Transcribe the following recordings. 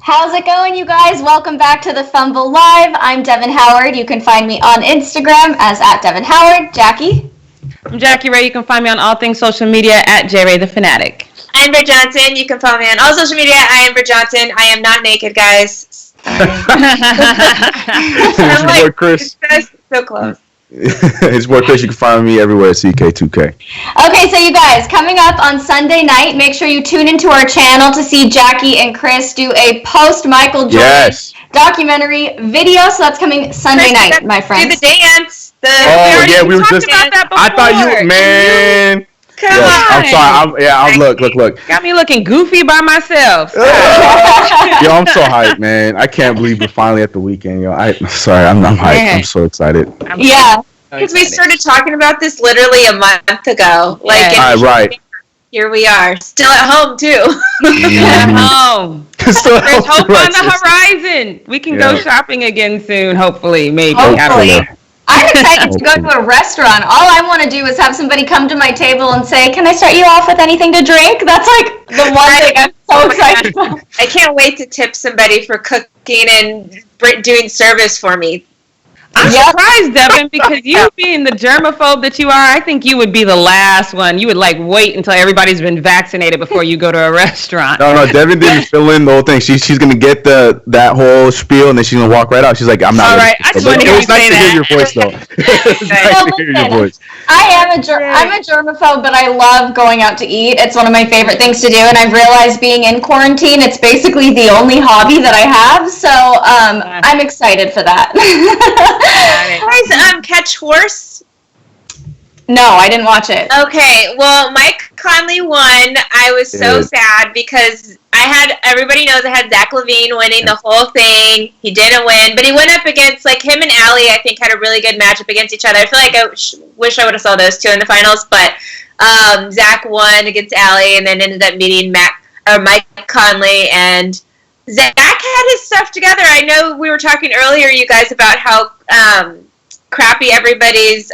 How's it going, you guys? Welcome back to the Fumble Live. I'm Devin Howard. You can find me on Instagram as @DevinHoward. Jackie? I'm Jackie Ray. You can find me on all things social media @JRayTheFanatic. I'm Britt Johnson. You can follow me on all social media. I am Britt Johnson. I am not naked, guys. It's your boy Chris. So close. It's boy Chris. You can find me everywhere at CK2K. Okay, so you guys, coming up on Sunday night, make sure you tune into our channel to see Jackie and Chris do a post-Michael Jordan documentary video. So that's coming Sunday night, my friends. Do the dance. We were just about that before. I thought you, man. Come on. I'm sorry. Look. Got me looking goofy by myself. Yo, I'm so hyped, man. I can't believe we're finally at the weekend, yo. I'm hyped. I'm so excited. Because we started talking about this literally a month ago. Right. Here we are, still at home too. At home. There's hope on the horizon. We can go shopping again soon, hopefully, maybe. Hopefully. I'm excited to go to a restaurant. All I want to do is have somebody come to my table and say, "Can I start you off with anything to drink?" That's like the one thing I'm so excited about. I can't wait to tip somebody for cooking and doing service for me. I'm surprised, Devin, because you being the germaphobe that you are, I think you would be the last one. You would wait until everybody's been vaccinated before you go to a restaurant. No, Devin didn't fill in the whole thing. She's gonna get that whole spiel and then she's gonna walk right out. She's like, I'm not. All right, I just want to hear you say that. It was nice to hear your voice, though. It's nice to hear your voice. I'm a germaphobe, but I love going out to eat. It's one of my favorite things to do, and I've realized being in quarantine, it's basically the only hobby that I have. So I'm excited for that. Guys, catch horse? No, I didn't watch it. Okay, well, Mike Conley won. I was so sad because everybody knows I had Zach LaVine winning the whole thing. He didn't win, but he went up against, him and Allie, I think, had a really good matchup against each other. I feel like I wish I would have saw those two in the finals, but Zach won against Allie and then ended up meeting Mike Conley, and Zach had his stuff together. I know we were talking earlier, you guys, about how crappy everybody's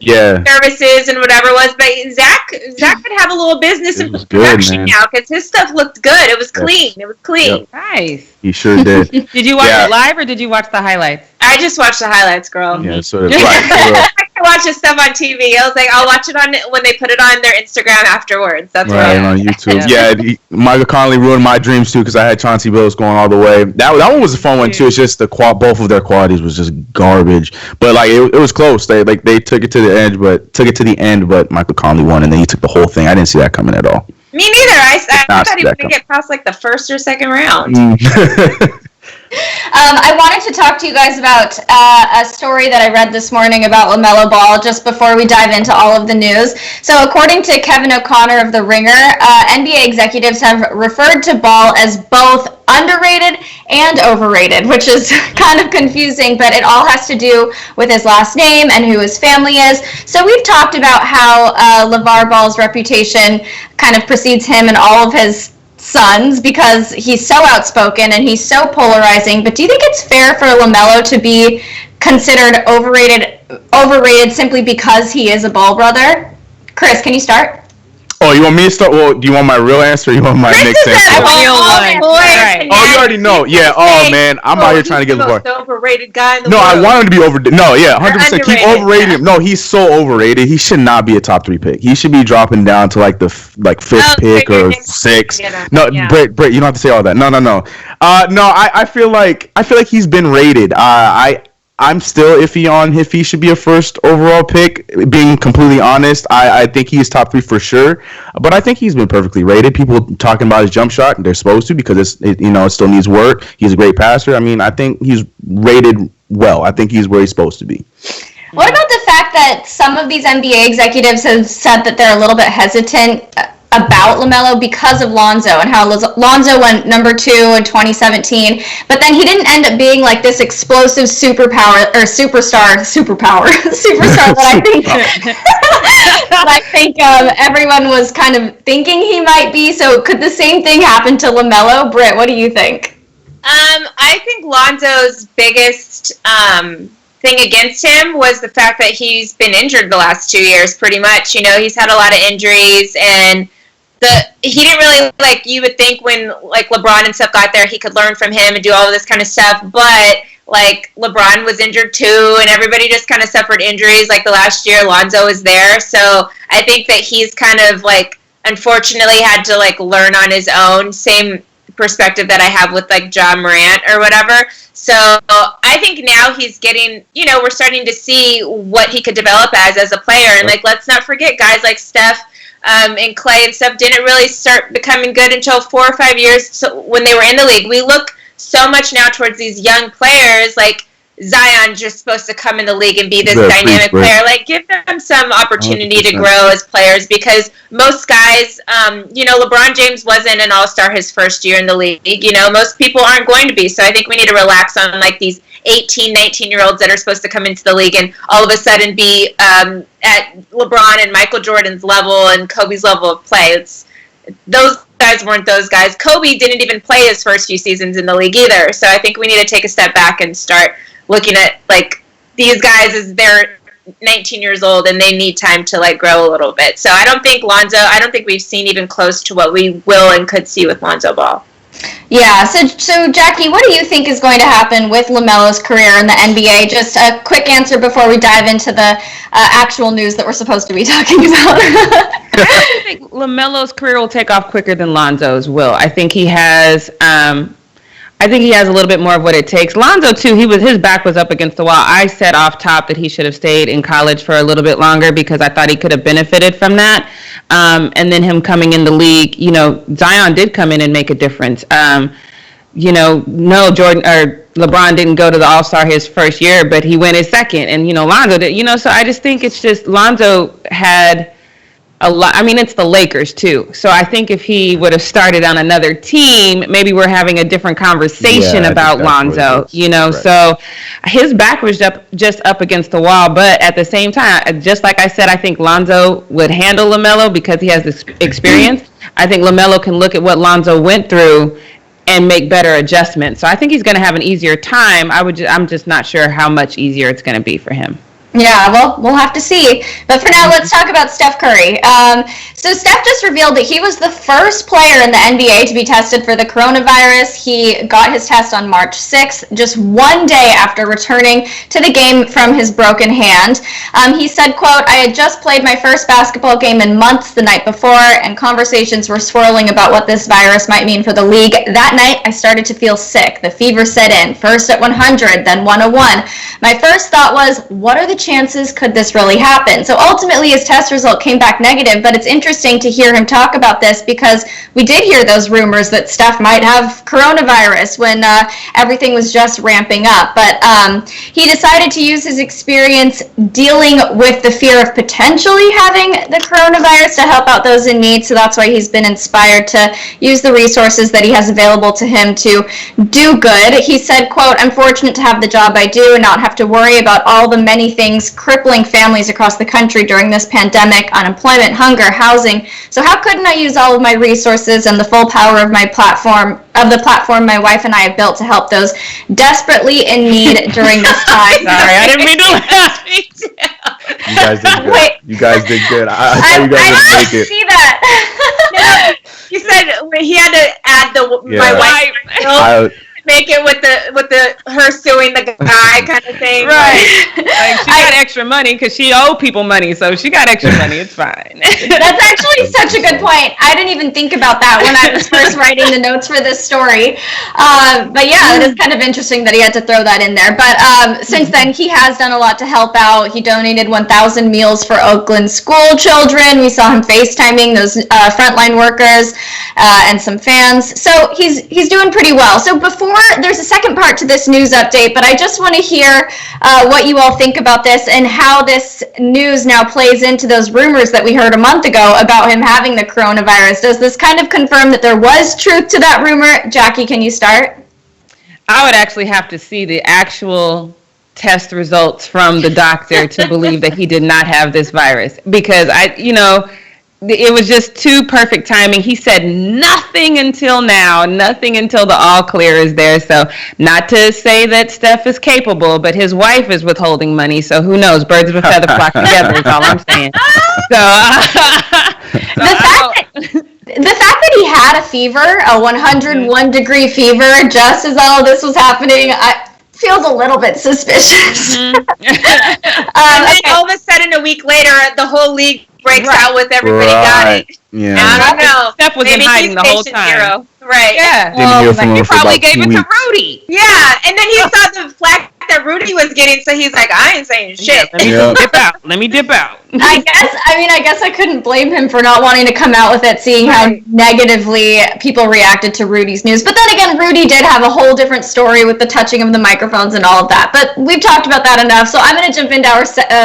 services and whatever was, but Zach could have a little business in production now because his stuff looked good. It was clean. It was clean. Yep. Nice. He sure did. Did you watch it live or did you watch the highlights? I just watched the highlights, girl. Yeah, so I watch this stuff on TV. I was like, I'll watch it when they put it on their Instagram afterwards. That's right on YouTube. Michael Conley ruined my dreams too because I had Chauncey Billups going all the way. That one was a fun one too. It's just both of their qualities was just garbage, but it was close. They took it to the end, but Michael Conley won, and then he took the whole thing. I didn't see that coming at all. Me neither. I thought he was going to get past the first or second round. I wanted to talk to you guys about a story that I read this morning about LaMelo Ball just before we dive into all of the news. So according to Kevin O'Connor of The Ringer, NBA executives have referred to Ball as both underrated and overrated, which is kind of confusing, but it all has to do with his last name and who his family is. So we've talked about how LeVar Ball's reputation kind of precedes him and all of his sons because he's so outspoken and he's so polarizing. But do you think it's fair for LaMelo to be considered overrated simply because he is a Ball brother? Chris, can you start? Oh, you want me to start? Well, do you want my real answer or you want my next answer? Right. Oh, you already know. Yeah. Oh, man. I'm out here trying to get LeVar. The overrated guy in the world. I want him to be overrated. No, yeah, 100%. Keep overrating him. No, he's so overrated. He should not be a top 3 pick. He should be dropping down to the 5th pick or 6th. No, Britt, you don't have to say all that. No. No, I feel like he's been rated. I'm still iffy on if he should be a first overall pick. Being completely honest, I think he's top 3 for sure. But I think he's been perfectly rated. People talking about his jump shot, they're supposed to because it still needs work. He's a great passer. I mean, I think he's rated well. I think he's where he's supposed to be. What about the fact that some of these NBA executives have said that they're a little bit hesitant about LaMelo because of Lonzo and how Lonzo went number 2 in 2017, but then he didn't end up being this explosive superstar that I think everyone was kind of thinking he might be. So could the same thing happen to LaMelo? Britt, what do you think? I think Lonzo's biggest thing against him was the fact that he's been injured the last 2 years pretty much. He's had a lot of injuries, and he didn't really, like, you would think when, like, LeBron and stuff got there, he could learn from him and do all of this kind of stuff, but, like, LeBron was injured too, and everybody just kind of suffered injuries, like, the last year Lonzo was there, so I think that he's kind of, like, unfortunately had to, like, learn on his own, same perspective that I have with, like, John Morant or whatever. So I think now he's getting, we're starting to see what he could develop as a player. And, like, let's not forget guys like Steph and Klay and stuff didn't really start becoming good until 4 or 5 years when they were in the league. We look so much now towards these young players, like Zion just supposed to come in the league and be this dynamic player. Like, give them some opportunity 100%. To grow as players, because most guys, LeBron James wasn't an all-star his first year in the league. Most people aren't going to be. So I think we need to relax on, like, these 18, 19-year-olds that are supposed to come into the league and all of a sudden be at LeBron and Michael Jordan's level and Kobe's level of play. Those guys weren't those guys. Kobe didn't even play his first few seasons in the league either. So I think we need to take a step back and start looking at, like, these guys as they're 19 years old and they need time to, like, grow a little bit. So I don't think we've seen even close to what we will and could see with Lonzo Ball. Yeah, so Jackie, what do you think is going to happen with LaMelo's career in the NBA? Just a quick answer before we dive into the actual news that we're supposed to be talking about. I think LaMelo's career will take off quicker than Lonzo's will. I think he has a little bit more of what it takes. Lonzo, too, his back was up against the wall. I said off top that he should have stayed in college for a little bit longer because I thought he could have benefited from that. And then him coming in the league, Zion did come in and make a difference. No, Jordan or LeBron didn't go to the All-Star his first year, but he went his second. And, Lonzo did, so I just think it's just Lonzo had a lot. I mean, it's the Lakers too. So I think if he would have started on another team, maybe we're having a different conversation about Lonzo, Right. So his back was just up against the wall. But at the same time, just like I said, I think Lonzo would handle LaMelo because he has this experience. I think LaMelo can look at what Lonzo went through and make better adjustments. So I think he's going to have an easier time. I'm just not sure how much easier it's going to be for him. Yeah, well, we'll have to see. But for now, let's talk about Steph Curry. So Steph just revealed that he was the first player in the NBA to be tested for the coronavirus. He got his test on March 6th, just one day after returning to the game from his broken hand. He said, quote, "I had just played my first basketball game in months the night before, and conversations were swirling about what this virus might mean for the league. That night, I started to feel sick. The fever set in, first at 100, then 101. My first thought was, what are the chances could this really happen?" So ultimately his test result came back negative, but it's interesting to hear him talk about this because we did hear those rumors that Steph might have coronavirus when everything was just ramping up. But he decided to use his experience dealing with the fear of potentially having the coronavirus to help out those in need. So that's why he's been inspired to use the resources that he has available to him to do good. He said, quote, "I'm fortunate to have the job I do and not have to worry about all the many things crippling families across the country during this pandemic, unemployment, hunger, housing. So how couldn't I use all of my resources and the full power of my platform, my wife and I have built to help those desperately in need during this time." Sorry, I didn't mean to laugh. You guys did good. Wait. You guys did good. I thought you guys would make it. See that. He said he had to add my wife. Make it with the her suing the guy kind of thing. Right. Like she got extra money because she owed people money, so she got extra money. It's fine. That's actually such a good point. I didn't even think about that when I was first writing the notes for this story. But yeah, it is kind of interesting that he had to throw that in there. But since then, he has done a lot to help out. He donated 1,000 meals for Oakland school children. We saw him FaceTiming those frontline workers and some fans. So he's doing pretty well. So before there's a second part to this news update, but I just want to hear what you all think about this and how this news now plays into those rumors that we heard a month ago about him having the coronavirus. Does this kind of confirm that there was truth to that rumor? Jackie, can you start? I would actually have to see the actual test results from the doctor to believe that he did not have this virus, because it was just too perfect timing. He said nothing until now, nothing until the all clear is there. So not to say that Steph is capable, but his wife is withholding money. So who knows? Birds of a feather flock together is all I'm saying. the fact that he had a fever, a 101-degree fever, just as all of this was happening, feels a little bit suspicious. And then all of a sudden, a week later, the whole league breaks out with everybody got it. Yeah. I don't know. Steph was in hiding the whole time. Right. Yeah. Didn't hear from him he for probably about gave 2 it weeks. to Rudy. Yeah, and then he saw the flack that Rudy was getting, so he's like, I ain't saying shit. Let me dip out. I guess I couldn't blame him for not wanting to come out with it, seeing how negatively people reacted to Rudy's news. But then again, Rudy did have a whole different story with the touching of the microphones and all of that. But we've talked about that enough, so I'm going to jump into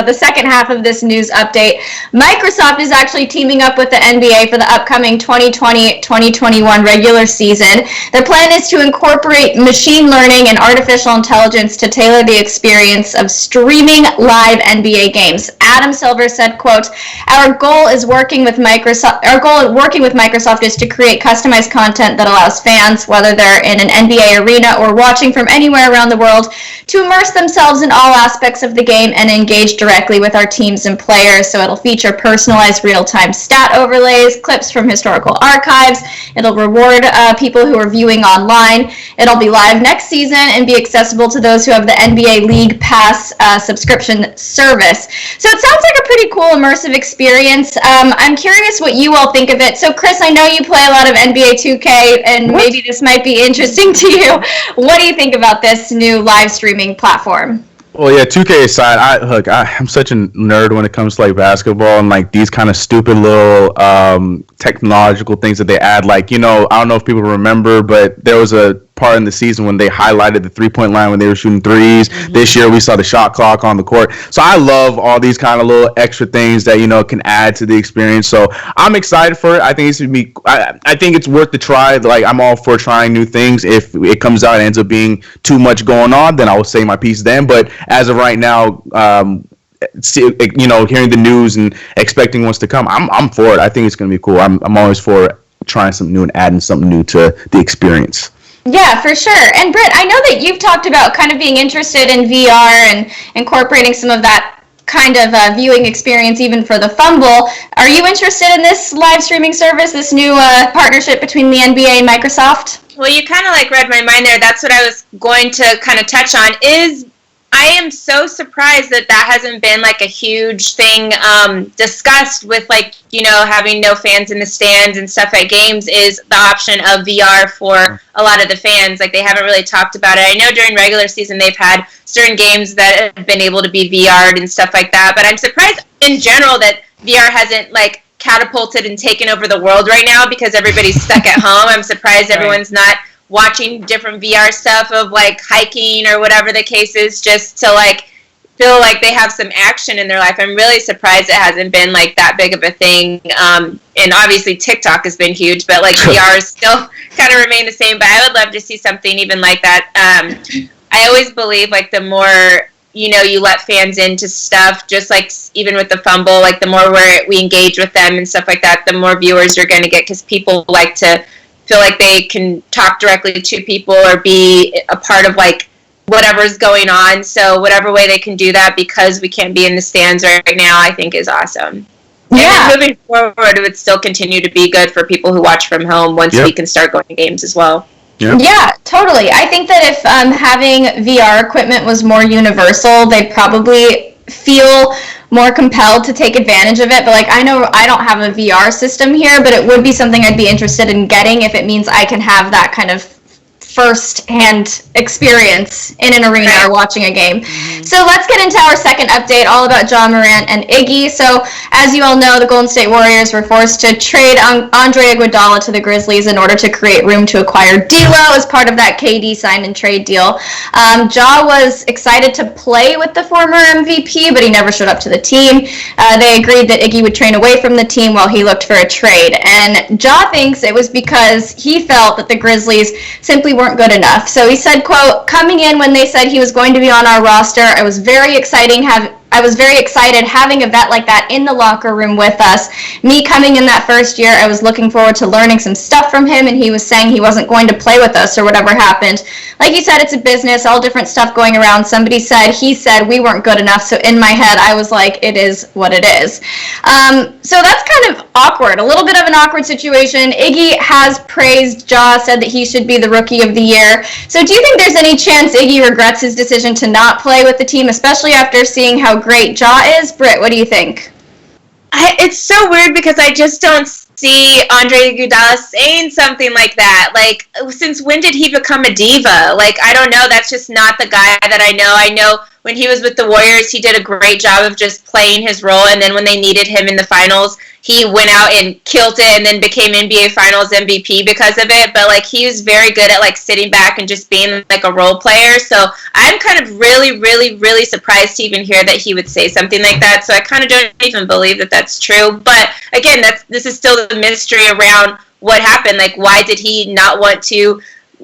the second half of this news update. Microsoft is actually teaming up with the NBA for the upcoming 2020-2021 regular season. Their plan is to incorporate machine learning and artificial intelligence to tailor the experience of streaming live NBA games. Adam Silver said, quote, our goal working with Microsoft is to create customized content that allows fans, whether they're in an NBA arena or watching from anywhere around the world, to immerse themselves in all aspects of the game and engage directly with our teams and players. So it'll feature personalized real-time stat overlays, clips from historical archives. It'll reward people who are viewing online. It'll be live next season and be accessible to those who have the NBA League Pass subscription service. So it sounds like a pretty cool immersive experience. I'm curious what you all think of it. So Chris, I know you play a lot of NBA 2K, and maybe this might be interesting to you. What do you think about this new live streaming platform? Well, yeah, 2K aside, I'm such a nerd when it comes to like basketball and like these kind of stupid little technological things that they add. Like, I don't know if people remember, but there was a part in the season when they highlighted the three-point line when they were shooting threes. Mm-hmm. This year we saw the shot clock on the court. So I love all these kind of little extra things that can add to the experience. So I'm excited for it. I think I think it's worth the try. Like, I'm all for trying new things. If it comes out and ends up being too much going on, then I will say my piece then. But as of right now, hearing the news and expecting what's to come, I'm for it. I think it's going to be cool. I'm always for trying something new and adding something new to the experience. Yeah, for sure. And Britt, I know that you've talked about kind of being interested in VR and incorporating some of that kind of viewing experience even for the Fumble. Are you interested in this live streaming service, this new partnership between the NBA and Microsoft? Well, you kind of like read my mind there. That's what I was going to kind of touch on I am so surprised that hasn't been like a huge thing discussed with having no fans in the stands and stuff at games, is the option of VR for a lot of the fans. Like, they haven't really talked about it. I know during regular season they've had certain games that have been able to be VR'd and stuff like that, but I'm surprised in general that VR hasn't catapulted and taken over the world right now because everybody's stuck at home. I'm surprised everyone's not watching different VR stuff of hiking or whatever the case is, just to feel like they have some action in their life. I'm really surprised it hasn't been that big of a thing. And obviously TikTok has been huge, but VR is still kind of remain the same. But I would love to see something even like that. I always believe the more you let fans into stuff, just even with the Fumble, the more we engage with them and stuff like that, the more viewers you're going to get, because people like to feel like they can talk directly to people or be a part of whatever's going on. So whatever way they can do that, because we can't be in the stands right now, I think is awesome. Yeah. And moving forward, it would still continue to be good for people who watch from home once we can start going to games as well. Yeah, totally. I think that if having VR equipment was more universal, they'd probably feel more compelled to take advantage of it. But I know I don't have a VR system here, but it would be something I'd be interested in getting if it means I can have that kind of first-hand experience in an arena or watching a game. Mm-hmm. So let's get into our second update, all about Ja Morant and Iggy. So as you all know, the Golden State Warriors were forced to trade Andre Iguodala to the Grizzlies in order to create room to acquire D'Lo as part of that KD sign and trade deal. Ja was excited to play with the former MVP, but he never showed up to the team. They agreed that Iggy would train away from the team while he looked for a trade. And Ja thinks it was because he felt that the Grizzlies simply weren't good enough. So he said, quote, coming in when they said he was going to be on our roster, it was very exciting I was very excited having a vet like that in the locker room with us. Me coming in that first year, I was looking forward to learning some stuff from him, and he was saying he wasn't going to play with us or whatever happened. Like you said, it's a business, all different stuff going around. He said we weren't good enough, so in my head, I was like, it is what it is. So that's kind of awkward, a little bit of an awkward situation. Iggy has praised Ja, said that he should be the Rookie of the Year. So do you think there's any chance Iggy regrets his decision to not play with the team, especially after seeing how great Ja is? Britt, what do you think? It's so weird because I just don't see Andre Iguodala saying something like that. Like, since when did he become a diva? Like, I don't know. That's just not the guy that I know. I know when he was with the Warriors, he did a great job of just playing his role. And then when they needed him in the finals, he went out and killed it and then became NBA Finals MVP because of it. But, like, he was very good at, like, sitting back and just being, like, a role player. So I'm kind of really, really, really surprised to even hear that he would say something like that. So I kind of don't even believe that that's true. But, again, this is still the mystery around what happened. Like, why did he not want to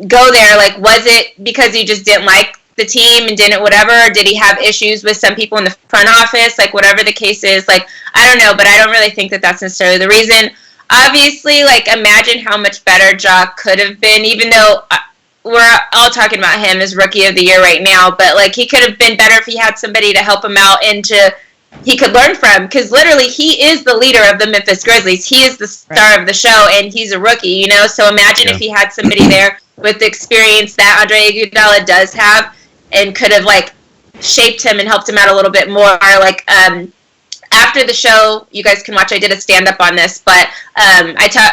go there? Like, was it because he just didn't like the team and didn't whatever, or did he have issues with some people in the front office? Like, whatever the case is, like, I don't know, but I don't really think that that's necessarily the reason. Obviously, like, imagine how much better Ja could have been, even though we're all talking about him as Rookie of the Year right now, but, like, he could have been better if he had somebody to help him out and he could learn from, because literally he is the leader of the Memphis Grizzlies. He is the star of the show, and he's a rookie, you know? So imagine if he had somebody there with the experience that Andre Iguodala does have, and could have, like, shaped him and helped him out a little bit more. Like, after the show, you guys can watch, I did a stand-up on this, but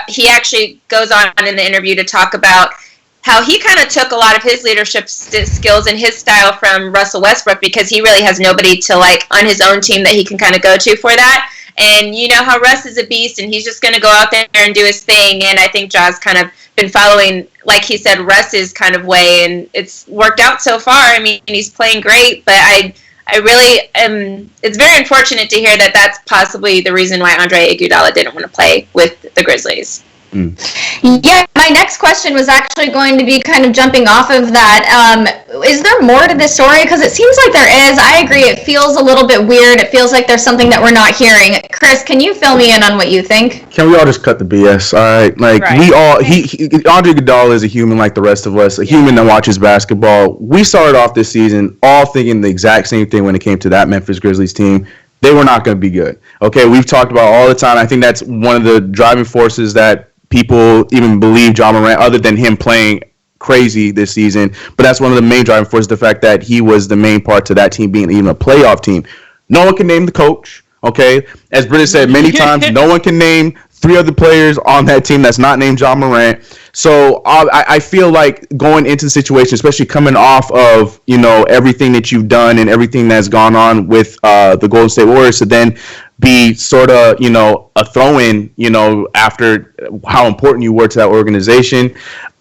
he actually goes on in the interview to talk about how he kind of took a lot of his leadership skills and his style from Russell Westbrook, because he really has nobody to, like, on his own team that he can kind of go to for that. And you know how Russ is a beast, and he's just going to go out there and do his thing. And I think Ja's kind of been following, like he said, Russ's kind of way, and it's worked out so far. I mean, he's playing great, but I really am. It's very unfortunate to hear that that's possibly the reason why Andre Iguodala didn't want to play with the Grizzlies. Yeah, my next question was actually going to be kind of jumping off of that. Is there more to this story? Because it seems like there is. I agree. It feels a little bit weird. It feels like there's something that we're not hearing. Chris, can you fill me in on what you think? Can we all just cut the BS? All right, like we all. Andre Iguodala is a human like the rest of us. A human that watches basketball. We started off this season all thinking the exact same thing when it came to that Memphis Grizzlies team. They were not going to be good. Okay, we've talked about all the time. I think that's one of the driving forces that people even believe Ja Morant, other than him playing crazy this season. But that's one of the main driving forces, the fact that he was the main part to that team being even a playoff team. No one can name the coach, okay? As Britta said many times, no one can name 3 other players on that team that's not named Ja Morant. So I feel like going into the situation, especially coming off of, you know, everything that you've done and everything that's gone on with the Golden State Warriors, to then be sort of, you know, a throw-in, you know, after how important you were to that organization.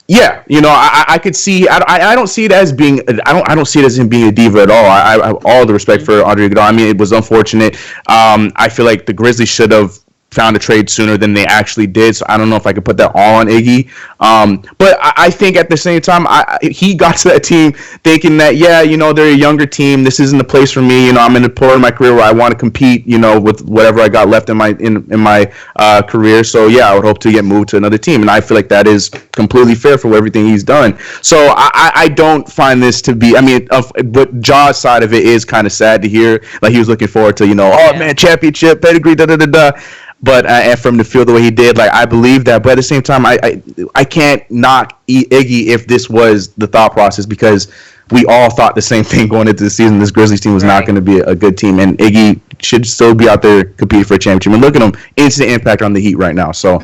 Yeah, you know, I could see. I don't see it as being. I don't see it as him being a diva at all. I have all the respect for Andre Iguodala. I mean, it was unfortunate. I feel like the Grizzlies should have found a trade sooner than they actually did. So I don't know if I could put that all on Iggy. But I think at the same time, he got to that team thinking that, yeah, you know, they're a younger team. This isn't the place for me. You know, I'm in a part of my career where I want to compete, you know, with whatever I got left in my career. So, yeah, I would hope to get moved to another team. And I feel like that is completely fair for everything he's done. So I don't find this to be, I mean, but Ja's side of it is kind of sad to hear. Like, he was looking forward to, you know, oh, man, championship, pedigree, da-da-da-da. But and for him to feel the way he did, like, I believe that. But at the same time, I can't knock Iggy if this was the thought process, because we all thought the same thing going into the season. This Grizzlies team was not going to be a good team, and Iggy should still be out there competing for a championship. And look at him, instant impact on the Heat right now. So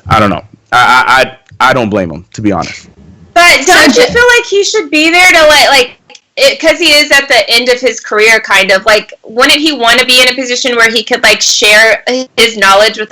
I don't know. I don't blame him, to be honest. But don't you feel like he should be there to like because he is at the end of his career, kind of, like, wouldn't he want to be in a position where he could, like, share his knowledge with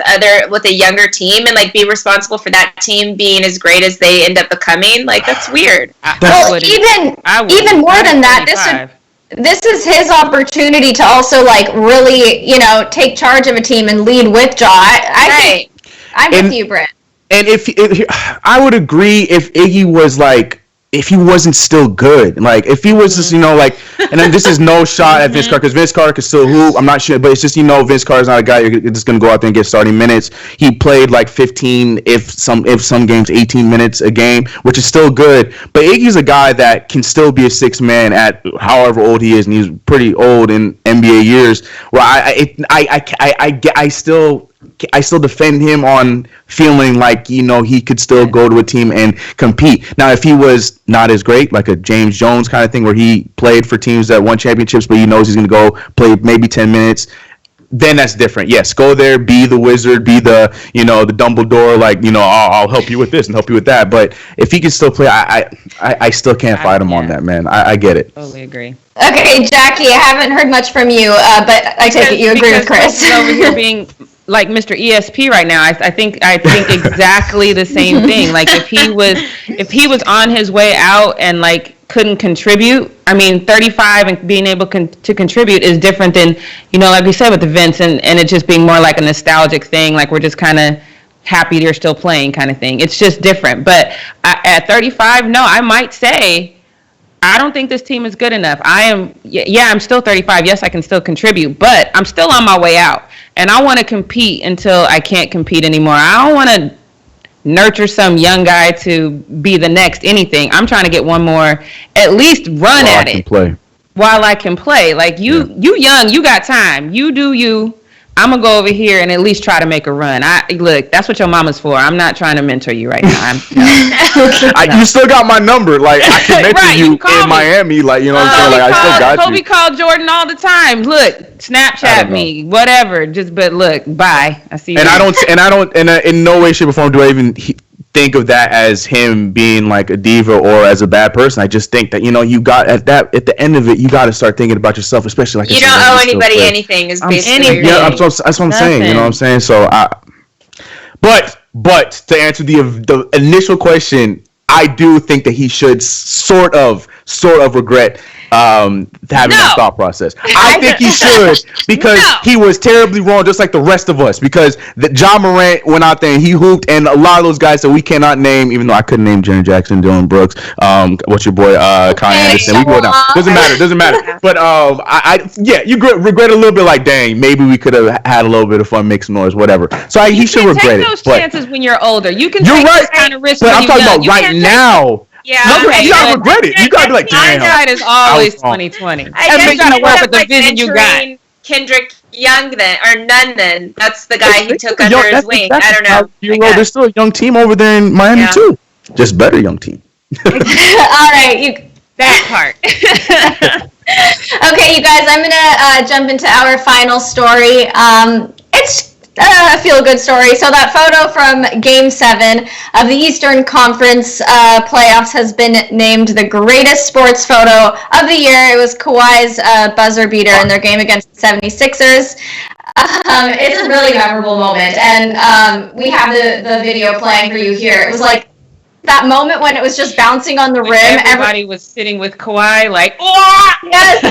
a younger team and, like, be responsible for that team being as great as they end up becoming? Like, that's weird. Well, even more than that, this is his opportunity to also, like, really, you know, take charge of a team and lead with Ja. I think I'm with you, Britt. And if I would agree if Iggy was, like, if he wasn't still good, like if he was just, like, and then this is no shot at Vince Carter because Vince Carter could still hoop. I'm not sure, but it's just, Vince Carter's not a guy you're just gonna go out there and get starting minutes. He played like 15, if some games 18 minutes a game, which is still good. But Iggy's a guy that can still be a sixth man at however old he is, and he's pretty old in NBA years. Where I still defend him on feeling like, he could still go to a team and compete. Now, if he was not as great, like a James Jones kind of thing where he played for teams that won championships, but he knows he's going to go play maybe 10 minutes, then that's different. Yes, go there, be the wizard, be the, the Dumbledore, like, I'll help you with this and help you with that. But if he can still play, I still can't fight him on that, man. I get it. Totally agree. Okay, Jackie, I haven't heard much from you, but I take it you agree with Chris. Over here being like Mr. ESP right now, I think exactly the same thing. Like if he was on his way out and like couldn't contribute, I mean 35 and being able to contribute is different than, like we said with the Vince and it just being more like a nostalgic thing, like we're just kind of happy they're still playing kind of thing. It's just different. But at 35, no, I might say I don't think this team is good enough. I'm still 35. Yes, I can still contribute, but I'm still on my way out. And I want to compete until I can't compete anymore. I don't want to nurture some young guy to be the next anything. I'm trying to get one more, at least run at it. While I can play. Like you young, you got time. You do you. I'm gonna go over here and at least try to make a run. Look, that's what your mama's for. I'm not trying to mentor you right now. You still got my number. Like I can mentor you in Miami. Like what I'm saying. Like I still got you. Kobe called Jordan all the time. Look, Snapchat me, whatever. But look, bye. I see. And I don't. And in no way, shape, or form do I even think of that as him being like a diva or as a bad person. I just think that you got at the end of it, you got to start thinking about yourself, especially like you don't owe anybody anything. Is basically that's what I'm saying. You know what I'm saying? So but to answer the initial question, I do think that he should sort of regret having that thought process. I think he should because he was terribly wrong, just like the rest of us. Because John Morant went out there and he hooped, and a lot of those guys that we cannot name, even though I couldn't name Jaren Jackson, Dylan Brooks, what's your boy, Kyle Anderson. We go down. Doesn't matter. But you regret a little bit. Like, dang, maybe we could have had a little bit of fun, make some noise, whatever. So he should regret it. You take those chances when you're older. You can take those kind of risks. But I'm talking about right now. Yeah, you gotta regret it. You gotta be like, damn. Hindsight is always 20/20. I'm trying to work with the vision you got. Kendrick Young then, or Nunn then. That's the guy he took under his wing. I don't know. There's still a young team over there in Miami too. Just better young team. All right, that part. Okay, you guys, I'm gonna jump into our final story. It's a feel-good story. So that photo from Game 7 of the Eastern Conference playoffs has been named the greatest sports photo of the year. It was Kawhi's buzzer beater in their game against the 76ers. It's a really memorable moment, and we have the video playing for you here. It was like that moment when it was just bouncing on the rim. Everybody was sitting with Kawhi like, oh! Yes!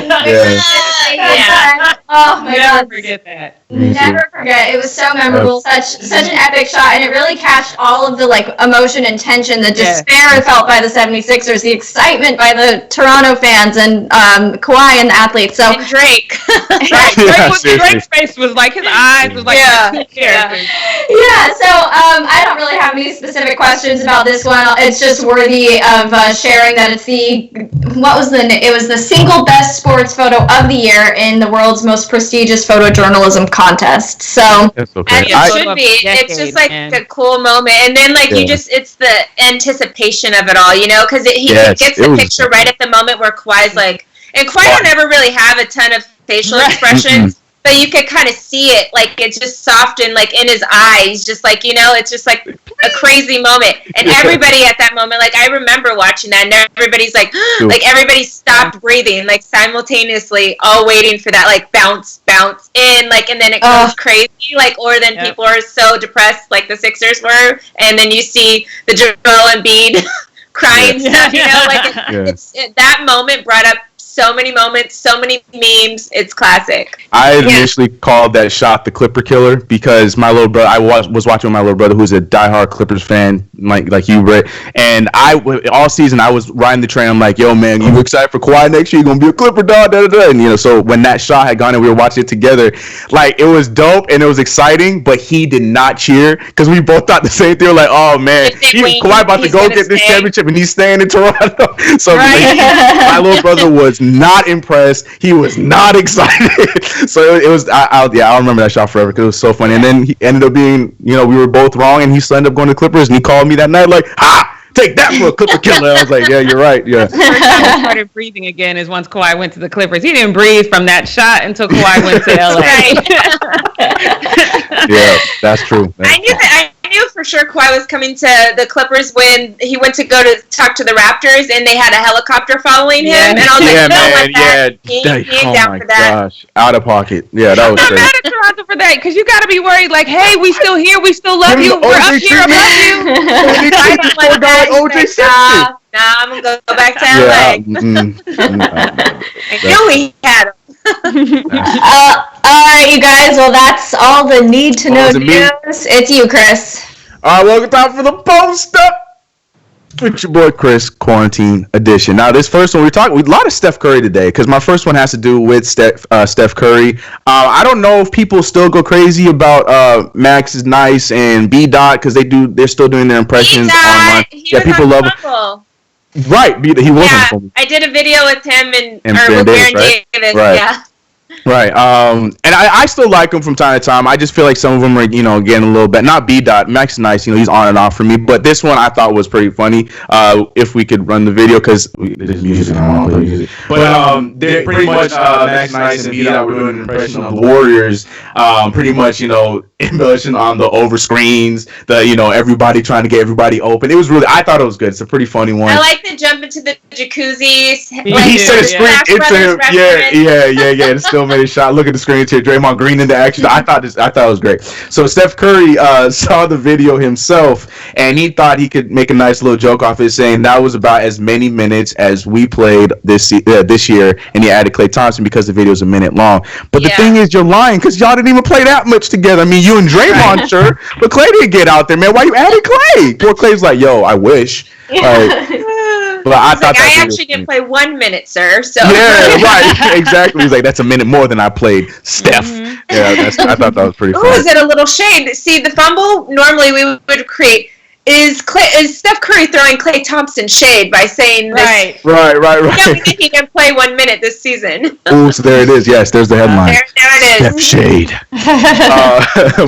Oh my God. Never forget that. Never forget. It was so memorable, such an epic shot, and it really captured all of the emotion and tension, the despair felt by the 76ers, the excitement by the Toronto fans, and Kawhi and the athletes. So and Drake. Drake's face was like, his eyes was like two characters. Yeah, so I don't really have any specific questions about this one. It's just worthy of sharing that it's it was the single best sports photo of the year in the world's most prestigious photojournalism contest. So that's okay. And it should be. It's just like a cool moment, and then it's the anticipation of it all, because he gets the picture right at the moment where Kawhi's like, and Kawhi don't ever really have a ton of facial expressions. But you could kind of see it, like it's just soft and like in his eyes, just like, it's just like a crazy moment. And everybody at that moment, like I remember watching that, and everybody's like everybody stopped breathing, like simultaneously, all waiting for that, like bounce in, like, and then it goes crazy, like, or then people are so depressed, like the Sixers were, and then you see the Joel Embiid crying stuff, like that moment brought up so many moments, so many memes. It's classic. I initially called that shot the Clipper killer because my little brother, I was watching with my little brother who's a diehard Clippers fan, like you, Brett. And all season I was riding the train. I'm like, yo, man, you excited for Kawhi next year? You're going to be a Clipper, dog, da-da-da. And, so when that shot had gone and we were watching it together, like, it was dope and it was exciting, but he did not cheer because we both thought the same thing. We're like, oh, man, Kawhi about to go get this championship and he's staying in Toronto. So my little brother was not impressed. He was not excited. So it was, I'll remember that shot forever because it was so funny. And then he ended up being, we were both wrong, and he still ended up going to Clippers, and he called me that night like, take that for a Clipper killer. I was like, yeah, you're right. Yeah. The first time he started breathing again is once Kawhi went to the Clippers. He didn't breathe from that shot until Kawhi went to LA. Yeah, that's true. I knew for sure Kawhi was coming to the Clippers when he went to go to talk to the Raptors and they had a helicopter following him. And I was he ain't down for that. Gosh, out of pocket. Yeah, that was I'm crazy. not mad at Toronto for that because you got to be worried. Like, hey, we still here. We still love you. We're up here above you. Nah, I'm gonna go back to LA. I knew he had him. All right, you guys. Well, that's all the need to know news. It's you, Chris. All right, welcome time for the post up. It's your boy Chris, Quarantine Edition. Now, this first one, a lot of Steph Curry today because my first one has to do with Steph Curry. I don't know if people still go crazy about Max is nice and B. Dot because they're still doing their impressions online. People love him. Right, he was on Fumble. I did a video with him with Baron Davis. Right. Yeah. Right. And I still like him from time to time. I just feel like some of them are, getting a little bit. Not B. Dot. Max is nice. He's on and off for me. But this one I thought was pretty funny. If we could run the video, because there's music. I want to play music. But they're pretty much Max Nice and B. Dot were doing an impression of the Warriors. Pretty much, embellishing on the over screens. Everybody trying to get everybody open. It was really. I thought it was good. It's a pretty funny one. I like the jump into the jacuzzis. He said a screen into him. Yeah. It still made a shot. Look at the screen here. Draymond Green into action. I thought it was great. So Steph Curry saw the video himself, and he thought he could make a nice little joke off it, saying that was about as many minutes as we played this year, and he added Klay Thompson because the video is a minute long. But the thing is, you're lying because y'all didn't even play that much together. I mean, you and Draymond, sure, but Klay didn't get out there, man. Why you added Klay? Poor Klay's like, yo, I wish. But I thought I actually didn't play 1 minute, sir. So yeah, right, exactly. He's like, that's a minute more than I played, Steph. Mm-hmm. Yeah, I thought that was pretty funny. Oh, is it a little shade? See, the fumble normally we would create. Is Steph Curry throwing Klay Thompson shade by saying this? Right. Yeah, we think he can play 1 minute this season. Oh, so there it is. Yes, there's the headline. There it is. Steph shade.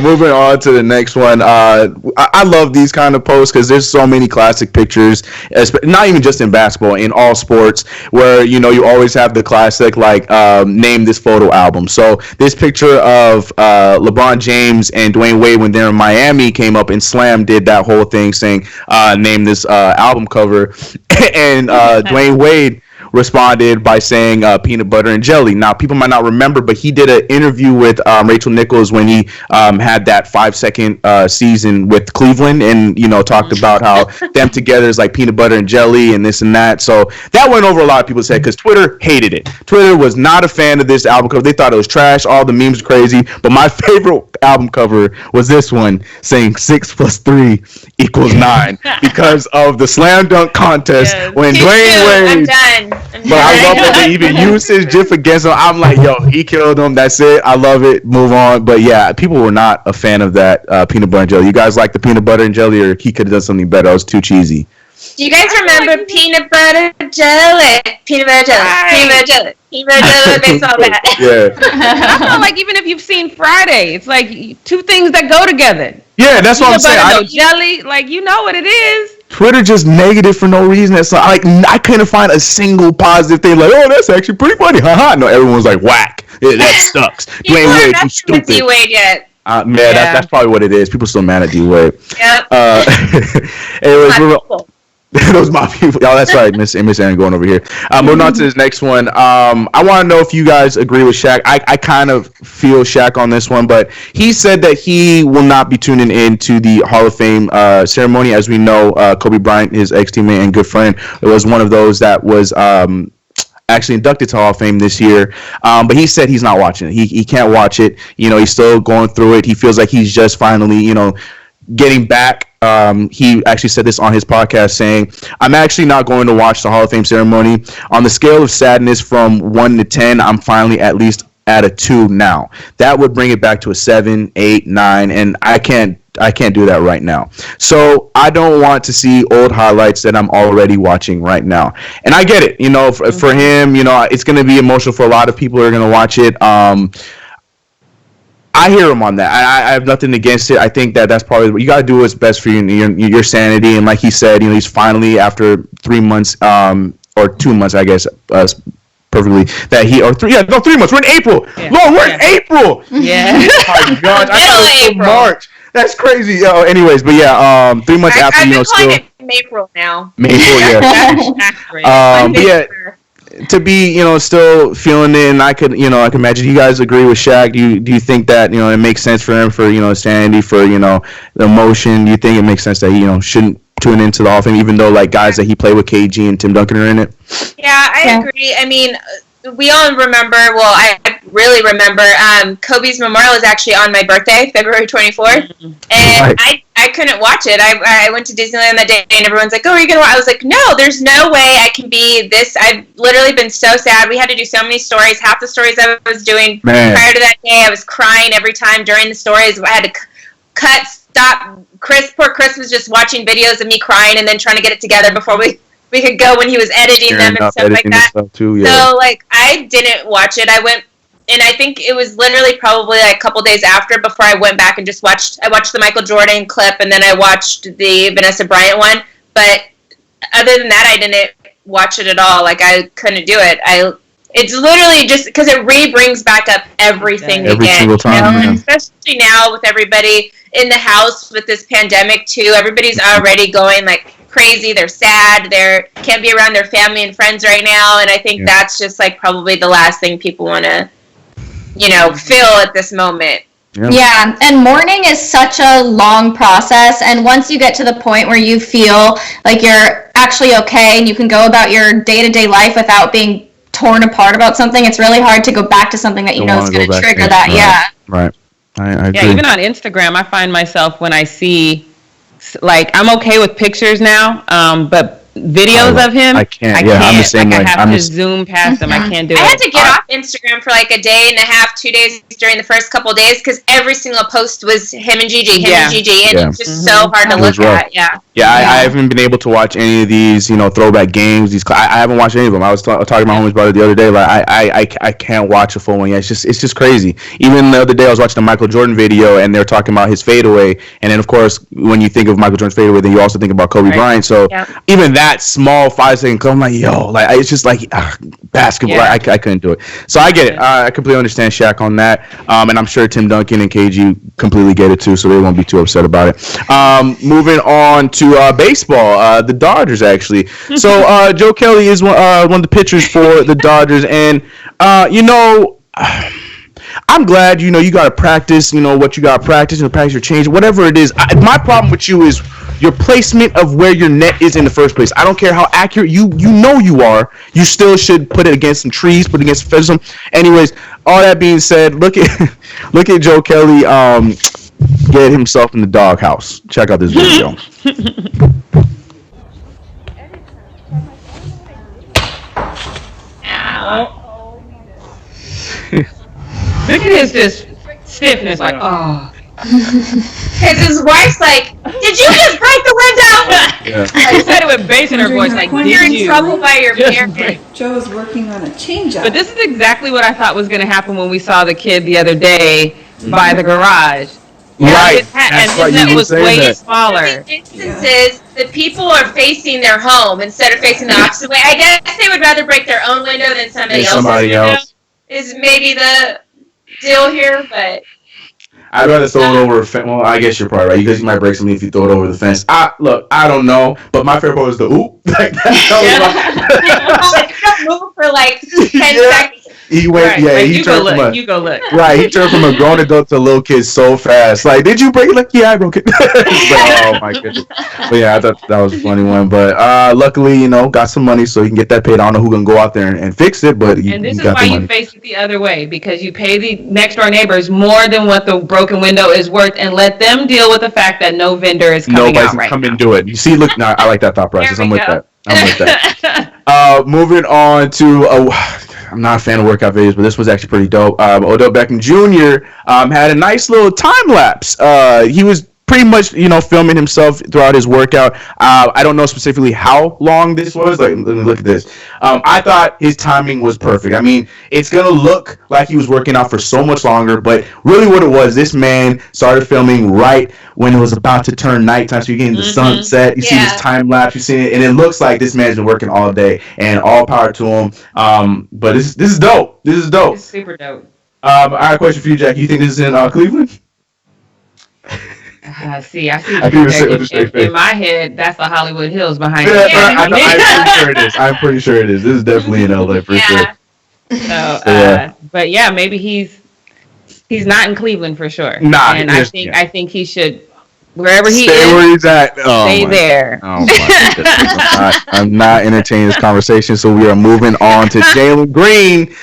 Moving on to the next one. I love these kind of posts because there's so many classic pictures, not even just in basketball, in all sports, where you always have the classic like name this photo album. So this picture of LeBron James and Dwayne Wade when they're in Miami came up, and Slam did that whole thing saying name this album cover, and Dwayne Wade responded by saying peanut butter and jelly. Now, people might not remember, but he did an interview with Rachel Nichols when he had that 5-second season with Cleveland, and talked about how them together is like peanut butter and jelly and this and that. So that went over a lot of people's head because Twitter hated it. Twitter was not a fan of this album cover. They thought it was trash. All the memes were crazy. But my favorite album cover was this one saying 6 + 3 = 9 because of the slam dunk contest when Dwayne Wade. I'm done. But I love that they even used his GIF against him. I'm like, yo, he killed him. That's it. I love it. Move on. But yeah, people were not a fan of that peanut butter and jelly. You guys like the peanut butter and jelly, or he could have done something better? It was too cheesy. Do you guys remember peanut butter jelly? Peanut butter jelly. Peanut butter jelly. Peanut butter jelly makes all that. Yeah. I feel like even if you've seen Friday, it's like two things that go together. Yeah, that's what I'm saying. Jelly, like you know what it is. Twitter just negative for no reason. It's like I couldn't find a single positive thing. Like, oh, that's actually pretty funny. Haha. No, everyone was like, whack. Yeah, that sucks. Dwayne Wade, you stupid. D-Wade yet. That's probably what it is. People still mad at D-Wade. Yep. Anyways, those my people. Oh, that's right, Miss Aaron going over here. Moving on to this next one. I want to know if you guys agree with Shaq. I kind of feel Shaq on this one, but he said that he will not be tuning in to the Hall of Fame ceremony. As we know, Kobe Bryant, his ex-teammate and good friend, was one of those that was actually inducted to Hall of Fame this year. But he said he's not watching it. He can't watch it. He's still going through it. He feels like he's just finally, getting back. He actually said this on his podcast, saying, "I'm actually not going to watch the Hall of Fame ceremony. On the scale of sadness from 1 to 10, I'm finally at least at a 2 now. That would bring it back to a 7, 8, 9, and I can't do that right now. So I don't want to see old highlights that I'm already watching right now." And I get it. For him, it's going to be emotional for a lot of people who are going to watch it. I hear him on that. I have nothing against it. I think that's probably what you got to do. What's best for your sanity. And like he said, he's finally, after 3 months or 2 months, I guess, perfectly, that 3 months. We're in April. Yeah. Lord, we're in April. Yeah. Oh my God, I thought it was March. That's crazy. Anyways, but yeah, 3 months after, I've been calling still it April now. April, yeah. Yeah. To be, still feeling it, and I can imagine you guys agree with Shaq. Do you think that, it makes sense for him, for, sanity, for, the emotion? Do you think it makes sense that he, shouldn't tune into the Hall of Fame, even though, like, guys that he played with, KG and Tim Duncan, are in it? Yeah, I agree. I mean, we all remember, I really remember, Kobe's memorial was actually on my birthday, February 24th, and right. I couldn't watch it. I went to Disneyland that day, and everyone's like, "Oh, are you going to watch?" I was like, "No, there's no way I can be this." I've literally been so sad. We had to do so many stories. Half the stories I was doing prior to that day, I was crying every time during the stories. I had to stop. Poor Chris was just watching videos of me crying and then trying to get it together before we could go when he was editing them and stuff like that. Too, yeah. So, I didn't watch it. I went, and I think it was literally probably a couple days after before I went back and just watched the Michael Jordan clip, and then I watched the Vanessa Bryant one. But other than that, I didn't watch it at all. I couldn't do it. It's literally just because it brings back up everything every again. Single time, and especially now with everybody in the house with this pandemic too. Everybody's already going crazy. They're sad. They can't be around their family and friends right now. And I think that's just probably the last thing people want to, feel at this moment. Yeah, and mourning is such a long process, and once you get to the point where you feel like you're actually okay and you can go about your day-to-day life without being torn apart about something, it's really hard to go back to something that you know is going to trigger that. Right. I agree. Yeah, even on Instagram, I find myself when I see, I'm okay with pictures now, but videos of him, I can't. I'm the same way. I have to zoom past them. I can't do it. I had to get off Instagram for a day and a half, 2 days during the first couple of days because every single post was him and Gigi, and it's just so hard to look at. I haven't been able to watch any of these, throwback games. I haven't watched any of them. I was talking to my homies about it the other day. I can't watch a full one. Yeah, it's just crazy. Even the other day, I was watching a Michael Jordan video, and they're talking about his fadeaway. And then, of course, when you think of Michael Jordan's fadeaway, then you also think about Kobe Bryant. So even that small 5-second clip, I'm like, it's just basketball. I couldn't do it. So I get it. I completely understand Shaq on that. And I'm sure Tim Duncan and KG completely get it too, so they won't be too upset about it. Moving on to baseball, the Dodgers actually. So Joe Kelly is one of the pitchers for the Dodgers, and I'm glad you got to practice. What you got to practice, practice your change, whatever it is. My problem with you is your placement of where your net is in the first place. I don't care how accurate you are. You still should put it against some trees, put it against some. Anyways, all that being said, look at Joe Kelly get himself in the doghouse. Check out this video. Look at his just stiffness, Because his wife's "Did you just break the window?" She said it with bass in her voice, when you're in trouble by your parents. Joe is working on a changeup. But this is exactly what I thought was going to happen when we saw the kid the other day by the garage. Right. And his net was way smaller. In instances, the people are facing their home instead of facing the opposite way. I guess they would rather break their own window than somebody else's. Is maybe the deal here, but I'd rather throw it over a fence. Well, I guess you're probably right. You might break something if you throw it over the fence. Look, I don't know, but my favorite part was the oop. Move for 10 seconds. He went, right. yeah, like, he turned from you go look. Right, he turned from a grown adult to a little kid so fast. Like, did you break it? Like, yeah, I broke it. Oh my goodness. But yeah, I thought that was a funny one. But luckily, you know, got some money so he can get that paid. I don't know who can go out there and fix it, but and this is why you face it the other way, because you pay the next door neighbors more than what the broken window is worth, and let them deal with the fact that no vendor is coming out right now. Come and do it. You see, look, no, I like that thought process. I'm with that. Moving on to I'm not a fan of workout videos, but this was actually pretty dope. Odell Beckham Jr. Had a nice little time lapse. He was pretty much, you know, filming himself throughout his workout. I don't know specifically how long this was. Like, let me look at this. I thought his timing was perfect. I mean, it's going to look like he was working out for so much longer, but really what it was, this man started filming right when it was about to turn nighttime, so you're getting the sunset. You see this time lapse, you see it, and it looks like this man's been working all day, and all power to him. But this is dope. This is dope. It's super dope. I have a question for you, Jack. You think this is in Cleveland? I see. In my head, that's the Hollywood Hills behind it. I'm pretty sure it is. I'm pretty sure it is. This is definitely in LA for sure. So, but yeah, maybe he's not in Cleveland for sure. And I think he should, wherever he is, where he's at. Stay there. Oh my goodness. I'm not entertaining this conversation, so we are moving on to Jalen Green,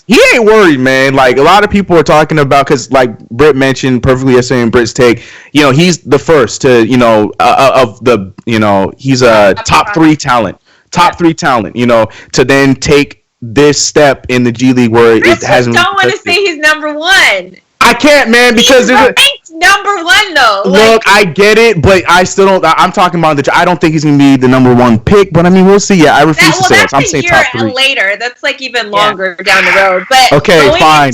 he ain't worried, man. Like, a lot of people are talking about, because like Britt mentioned perfectly yesterday in Britt's take, you know, he's the first to, you know, he's a top three talent, you know, to then take this step in the G League where it hasn't. I don't want to say he's number one. I can't, man, because he's ranked number one though. Look, I get it, but I still don't. I'm talking about I don't think he's gonna be the number one pick, but I mean, we'll see. Yeah, I refuse to say that. I'm saying top three. Later, that's like even longer down the road. But okay, fine.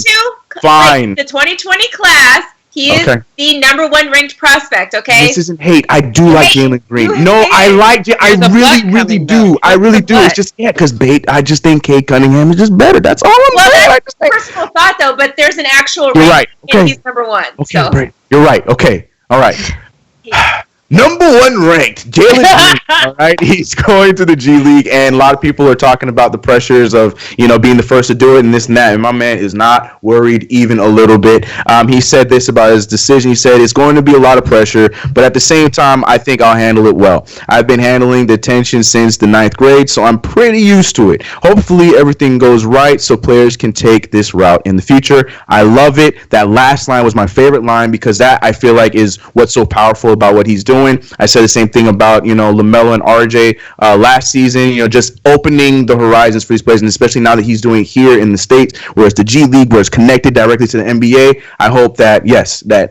Like, the 2020 class. He is the number one ranked prospect, okay? This isn't hate. I do like Jalen Green. No, I like it. I really do. I really do. It's just, because I just think Cade Cunningham is just better. That's all I'm saying. That's personal thought, though, but there's an actual You're right. And he's number one. Okay, so. Great. You're right. Okay. All right. Number one ranked, Jalen Green. All right, he's going to the G League, and a lot of people are talking about the pressures of, you know, being the first to do it and this and that. And my man is not worried even a little bit. He said this about his decision. He said it's going to be a lot of pressure, but at the same time, I think I'll handle it well. I've been handling the tension since the 9th grade, so I'm pretty used to it. Hopefully, everything goes right so players can take this route in the future. I love it. That last line was my favorite line because that I feel like is what's so powerful about what he's doing. I said the same thing about, you know, LaMelo and RJ last season, you know, just opening the horizons for these players, and especially now that he's doing it here in the States, where it's the G League, where it's connected directly to the NBA. I hope that,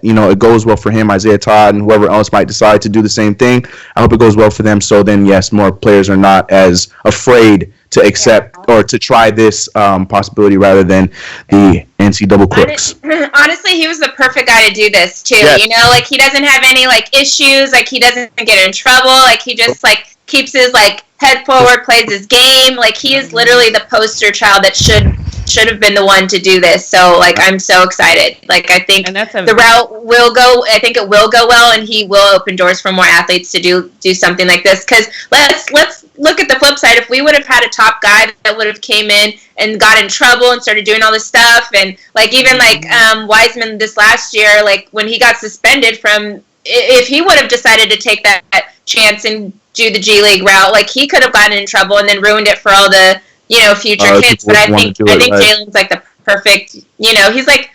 you know, it goes well for him, Isaiah Todd, and whoever else might decide to do the same thing. I hope it goes well for them, so then, yes, more players are not as afraid to accept or to try this possibility rather than the NC double crooks. Honestly, he was the perfect guy to do this too. Yes. You know, like he doesn't have any like issues, like he doesn't get in trouble, like he just like keeps his like head forward, plays his game. Like he is literally the poster child that should have been the one to do this. So like I'm so excited. Like I think the route will go. I think it will go well, and he will open doors for more athletes to do something like this. Because let's look at the flip side. If we would have had a top guy that would have came in and got in trouble and started doing all this stuff, and like even like Wiseman this last year, like when he got suspended from, if he would have decided to take that chance and do the G League route, like he could have gotten in trouble and then ruined it for all the, you know, future kids. But I think Jalen's like the perfect, you know, he's like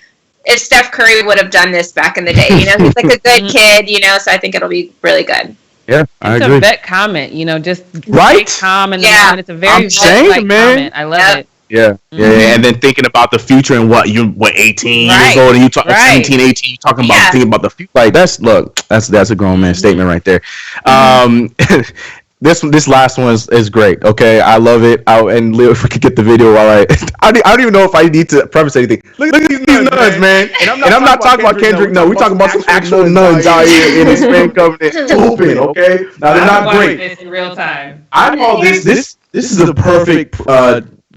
if Steph Curry would have done this back in the day, you know, he's like a good kid, you know, so I think it'll be really good. Yeah, I agree. It's a vet comment, you know, just right? Calm in the moment. It's a very vet-like comment. I love it. Yeah, and then thinking about the future and what 18 years old and you talk 17, 18, you talking about thinking about the future. Like that's a grown man statement right there. This last one is great. Okay, I love it. And Leo, if we could get the video while I don't even know if I need to preface anything. Look at these nuns, man. And I'm not talking about Kendrick. No, we're talking about some actual nuns out here in the Spain Covenant open. Okay, now they're not great. This in real time. I call this is a perfect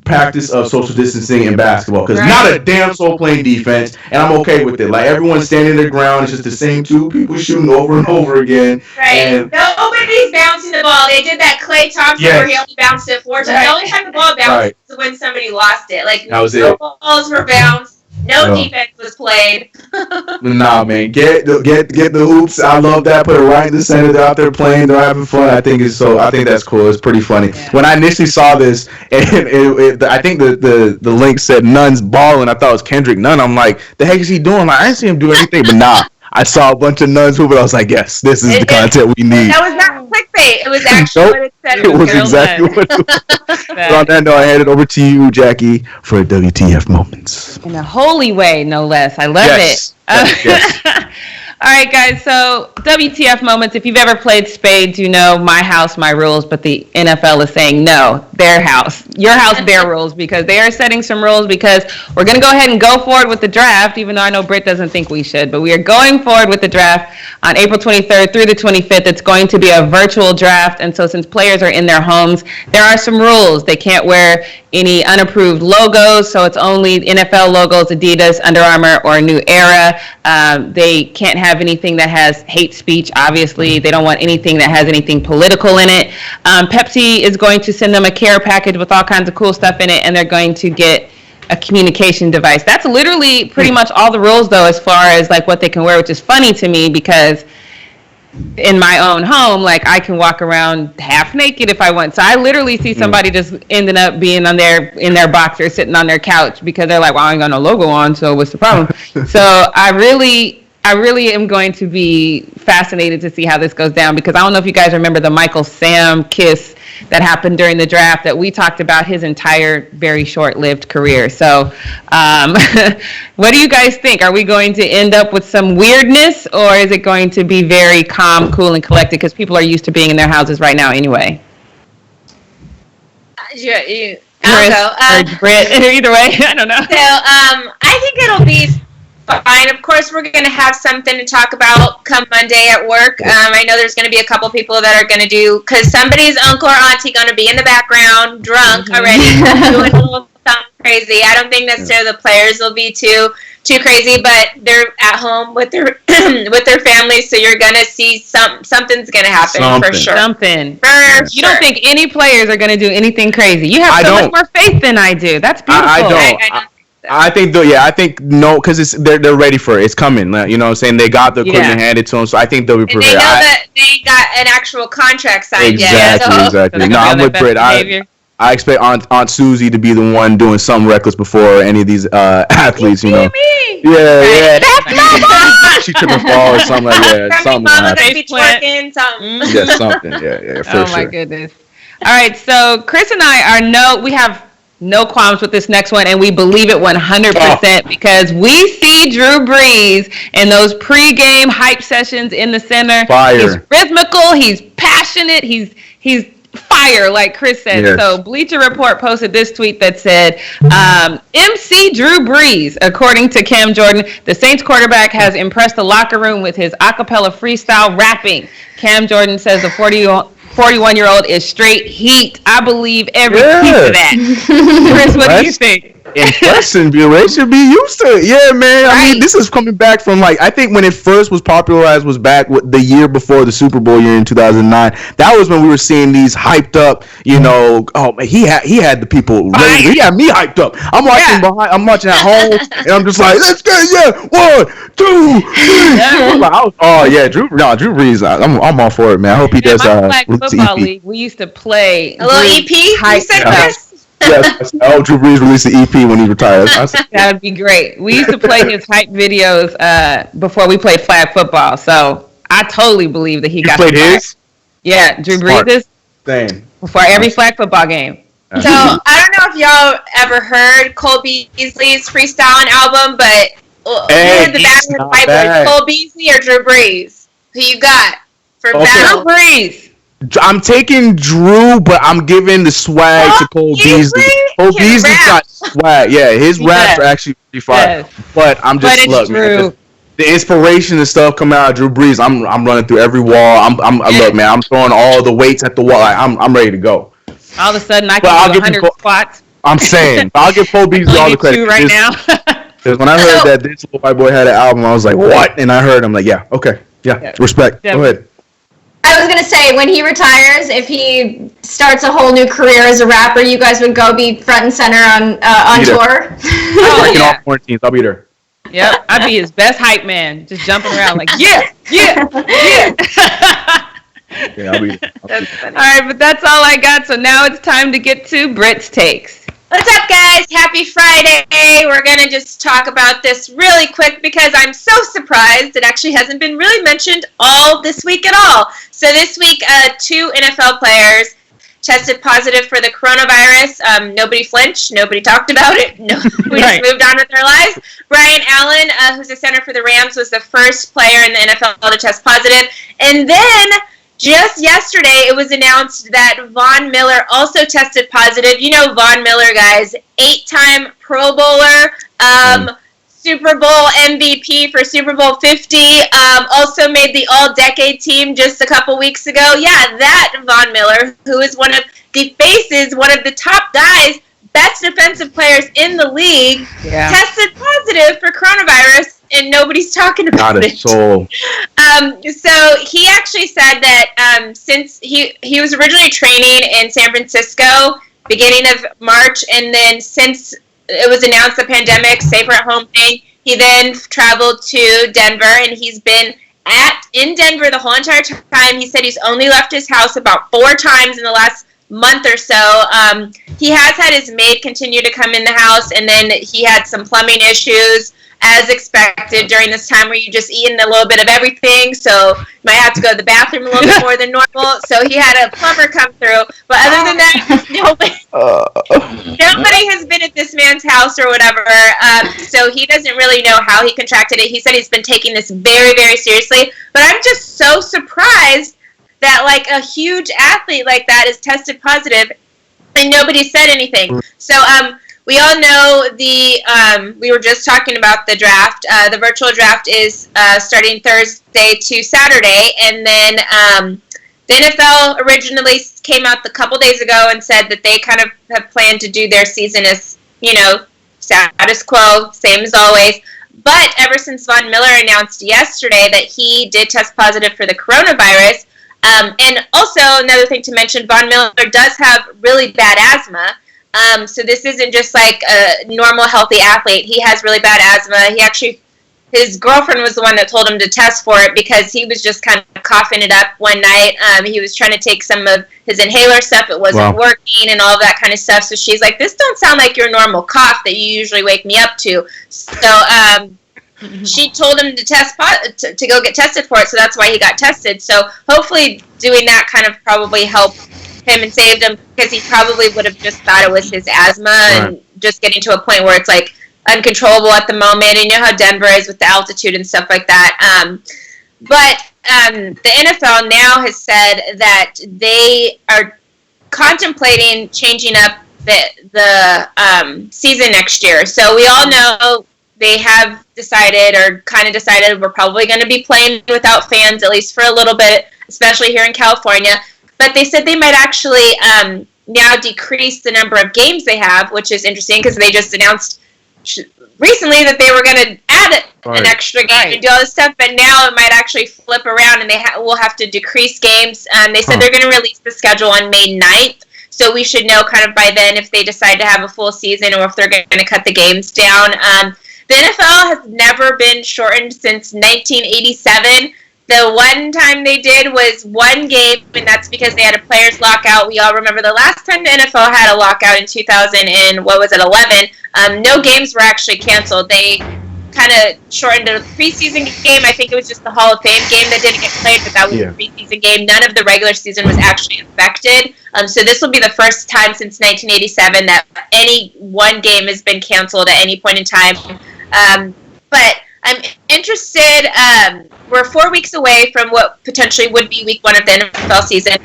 practice of social distancing in basketball because not a damn soul playing defense, and I'm okay with it. Like everyone's standing their ground, it's just the same two people shooting over and over again. Right. And nobody's bouncing the ball. They did that Klay Thompson where he only bounced it 4 times. The only time the ball bounced was when somebody lost it. Like no balls were bounced. No defense was played. Nah, man, get the hoops. I love that. Put it right in the center. They're out there playing. They're having fun. I think that's cool. It's pretty funny. Yeah. When I initially saw this, and I think the link said Nunn's balling. I thought it was Kendrick Nunn. I'm like, the heck is he doing? Like, I didn't see him do anything, but nah. I saw a bunch of nuns hooping. I was like, yes, this is the content we need. That was not clickbait. It was actually what it said. It was exactly what it was. So on that note, I hand it over to you, Jackie, for WTF Moments. In a holy way, no less. I love it. Yes. All right, guys, so WTF Moments. If you've ever played spades, you know my house, my rules, but the NFL is saying no, their house, your house, their rules, because they are setting some rules because we're going to go ahead and go forward with the draft, even though I know Britt doesn't think we should, but we are going forward with the draft on April 23rd through the 25th. It's going to be a virtual draft, and so since players are in their homes, there are some rules. They can't wear any unapproved logos, so it's only NFL logos, Adidas, Under Armour, or New Era. They can't have anything that has hate speech, obviously. They don't want anything that has anything political in it. Pepsi is going to send them a care package with all kinds of cool stuff in it, and they're going to get a communication device. That's literally pretty much all the rules, though, as far as like what they can wear, which is funny to me because in my own home, like I can walk around half naked if I want. So I literally see somebody just ending up being in their boxers sitting on their couch because they're like, well, I ain't got no logo on, so what's the problem? So I really am going to be fascinated to see how this goes down because I don't know if you guys remember the Michael Sam kiss that happened during the draft that we talked about his entire very short-lived career. So what do you guys think? Are we going to end up with some weirdness or is it going to be very calm, cool, and collected because people are used to being in their houses right now anyway? I'll go. Britt, either way, I don't know. So I think it'll be fine. Of course, we're going to have something to talk about come Monday at work. I know there's going to be a couple people that are going to do, because somebody's uncle or auntie going to be in the background, drunk already, doing a little something crazy. I don't think necessarily the players will be too crazy, but they're at home with their families, so you're going to see something's going to happen for sure. You don't think any players are going to do anything crazy? You have so much more faith than I do. That's beautiful. I don't. I think no, because they're ready for it. It's coming. You know what I'm saying? They got the equipment handed to them, so I think they'll be prepared. And they know that they ain't got an actual contract signed yet. Exactly. No, I'm with Britt. I expect Aunt Susie to be the one doing something reckless before any of these athletes, you know. Yeah. That's my mom! She tripped and fall or something like that. Something gonna be twerking, something. Yeah, something. Yeah, for sure. Oh, my goodness. All right, so Chris and I we have no qualms with this next one, and we believe it 100% because we see Drew Brees in those pregame hype sessions in the center. Fire. He's rhythmical. He's passionate. He's fire, like Chris said. Yes. So Bleacher Report posted this tweet that said, MC Drew Brees, according to Cam Jordan, the Saints quarterback has impressed the locker room with his a cappella freestyle rapping. Cam Jordan says the 41-year-old is straight heat. I believe every piece of that. Chris, what do you think? Impressing, they should be used to it. Yeah, man. I mean, this is coming back from I think when it first was popularized was back the year before the Super Bowl year in 2009. That was when we were seeing these hyped up. You know, he had the people ready. He had me hyped up. I'm watching I'm watching at home, and I'm just like, let's get 1, 2, 3. Drew Brees. I'm all for it, man. I hope he does. Flag football league. We used to play a little EP. You said Chris. Yes. Drew Brees released the EP when he retired. That would be great. We used to play his hype videos before we played flag football, so I totally believe that he got played his. Yeah, Drew Brees. Same. Before every flag football game. So I don't know if y'all ever heard Cole Beasley's freestyling album, but the battle fight Cole Beasley or Drew Brees? Who you got for battle? Drew Brees. I'm taking Drew, but I'm giving the swag to Cole Beasley. Cole Beasley got swag. Yeah, his raps are actually pretty fire. Yes. But I'm just man. The inspiration and stuff coming out of Drew Brees. I'm running through every wall. Look, man. I'm throwing all the weights at the wall. I'm ready to go. All of a sudden, I can do 100 squats. I'm saying. I'll give Paul Beasley all the credit. Right now. Because when I heard that this little white boy had an album, I was like, what? And I heard, I'm like, yeah, okay. Yeah, respect. Go ahead. I was going to say, when he retires, if he starts a whole new career as a rapper, you guys would go be front and center on tour? Breaking off quarantines. I'll be there. Yep, I'd be his best hype man, just jumping around like, yeah. Yeah, I'll be there. That's funny. All right, but that's all I got. So now it's time to get to Britt's takes. What's up, guys? Happy Friday. We're going to just talk about this really quick because I'm so surprised it actually hasn't been really mentioned all this week at all. So this week, 2 NFL players tested positive for the coronavirus. Nobody flinched. Nobody talked about it. We just moved on with their lives. Brian Allen, who's a center for the Rams, was the first player in the NFL to test positive. And then just yesterday, it was announced that Von Miller also tested positive. You know Von Miller, guys, 8-time Pro Bowler, Super Bowl MVP for Super Bowl 50, also made the All-Decade team just a couple weeks ago. Yeah, that Von Miller, who is one of the faces, one of the top guys, best defensive players in the league, tested positive for coronavirus. And nobody's talking about it. So he actually said that since he was originally training in San Francisco beginning of March, and then since it was announced the pandemic, safer at home thing, he then traveled to Denver, and he's been in Denver the whole entire time. He said he's only left his house about 4 times in the last month or so. He has had his maid continue to come in the house, and then he had some plumbing issues, as expected, during this time where you just eating a little bit of everything, so you might have to go to the bathroom a little bit more than normal. So he had a plumber come through. But other than that, nobody has been at this man's house or whatever. So he doesn't really know how he contracted it. He said he's been taking this very, very seriously. But I'm just so surprised that like a huge athlete like that is tested positive and nobody said anything. So we all know we were just talking about the draft. The virtual draft is starting Thursday to Saturday, and then the NFL originally came out a couple days ago and said that they kind of have planned to do their season as, status quo, same as always. But ever since Von Miller announced yesterday that he did test positive for the coronavirus, and also another thing to mention, Von Miller does have really bad asthma. So this isn't just like a normal healthy athlete. He has really bad asthma. His girlfriend was the one that told him to test for it because he was just kind of coughing it up one night. He was trying to take some of his inhaler stuff. It wasn't working and all of that kind of stuff. So she's like, this don't sound like your normal cough that you usually wake me up to. So she told him to to go get tested for it. So that's why he got tested. So hopefully doing that kind of probably helped him and saved him, because he probably would have just thought it was his asthma and just getting to a point where it's like uncontrollable at the moment. And you know how Denver is with the altitude and stuff like that. But the NFL now has said that they are contemplating changing up the season next year. So we all know they have decided, or kind of decided, we're probably going to be playing without fans, at least for a little bit, especially here in California. But they said they might actually now decrease the number of games they have, which is interesting because they just announced recently that they were going to add an extra game and do all this stuff. But now it might actually flip around and they will have to decrease games. They said they're going to release the schedule on May 9th. So we should know kind of by then if they decide to have a full season or if they're going to cut the games down. The NFL has never been shortened since 1987. The one time they did was one game, and that's because they had a players' lockout. We all remember the last time the NFL had a lockout in 2011. No games were actually canceled. They kind of shortened a preseason game. I think it was just the Hall of Fame game that didn't get played, but that was a preseason game. None of the regular season was actually affected. So this will be the first time since 1987 that any one game has been canceled at any point in time. But I'm interested. We're 4 weeks away from what potentially would be week 1 of the NFL season.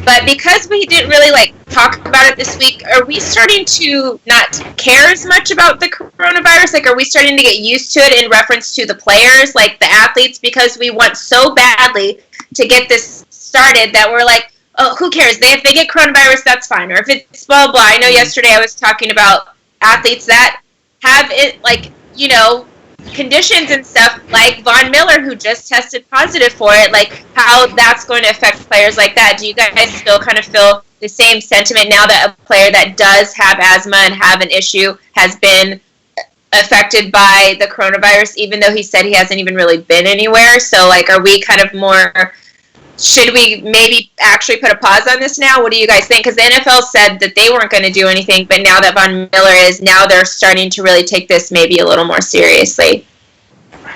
But because we didn't really talk about it this week, are we starting to not care as much about the coronavirus? Are we starting to get used to it in reference to the players, like the athletes, because we want so badly to get this started that we're like, oh, who cares? If they get coronavirus, that's fine. Or if it's blah, blah. I know yesterday I was talking about athletes that have it, like, you know, conditions and stuff, like Von Miller, who just tested positive for it, like how that's going to affect players like that. Do you guys still kind of feel the same sentiment now that a player that does have asthma and have an issue has been affected by the coronavirus, even though he said he hasn't even really been anywhere? So, like, are we kind of more, should we maybe actually put a pause on this now? What do you guys think? Because the NFL said that they weren't going to do anything, but now that Von Miller is, now they're starting to really take this maybe a little more seriously.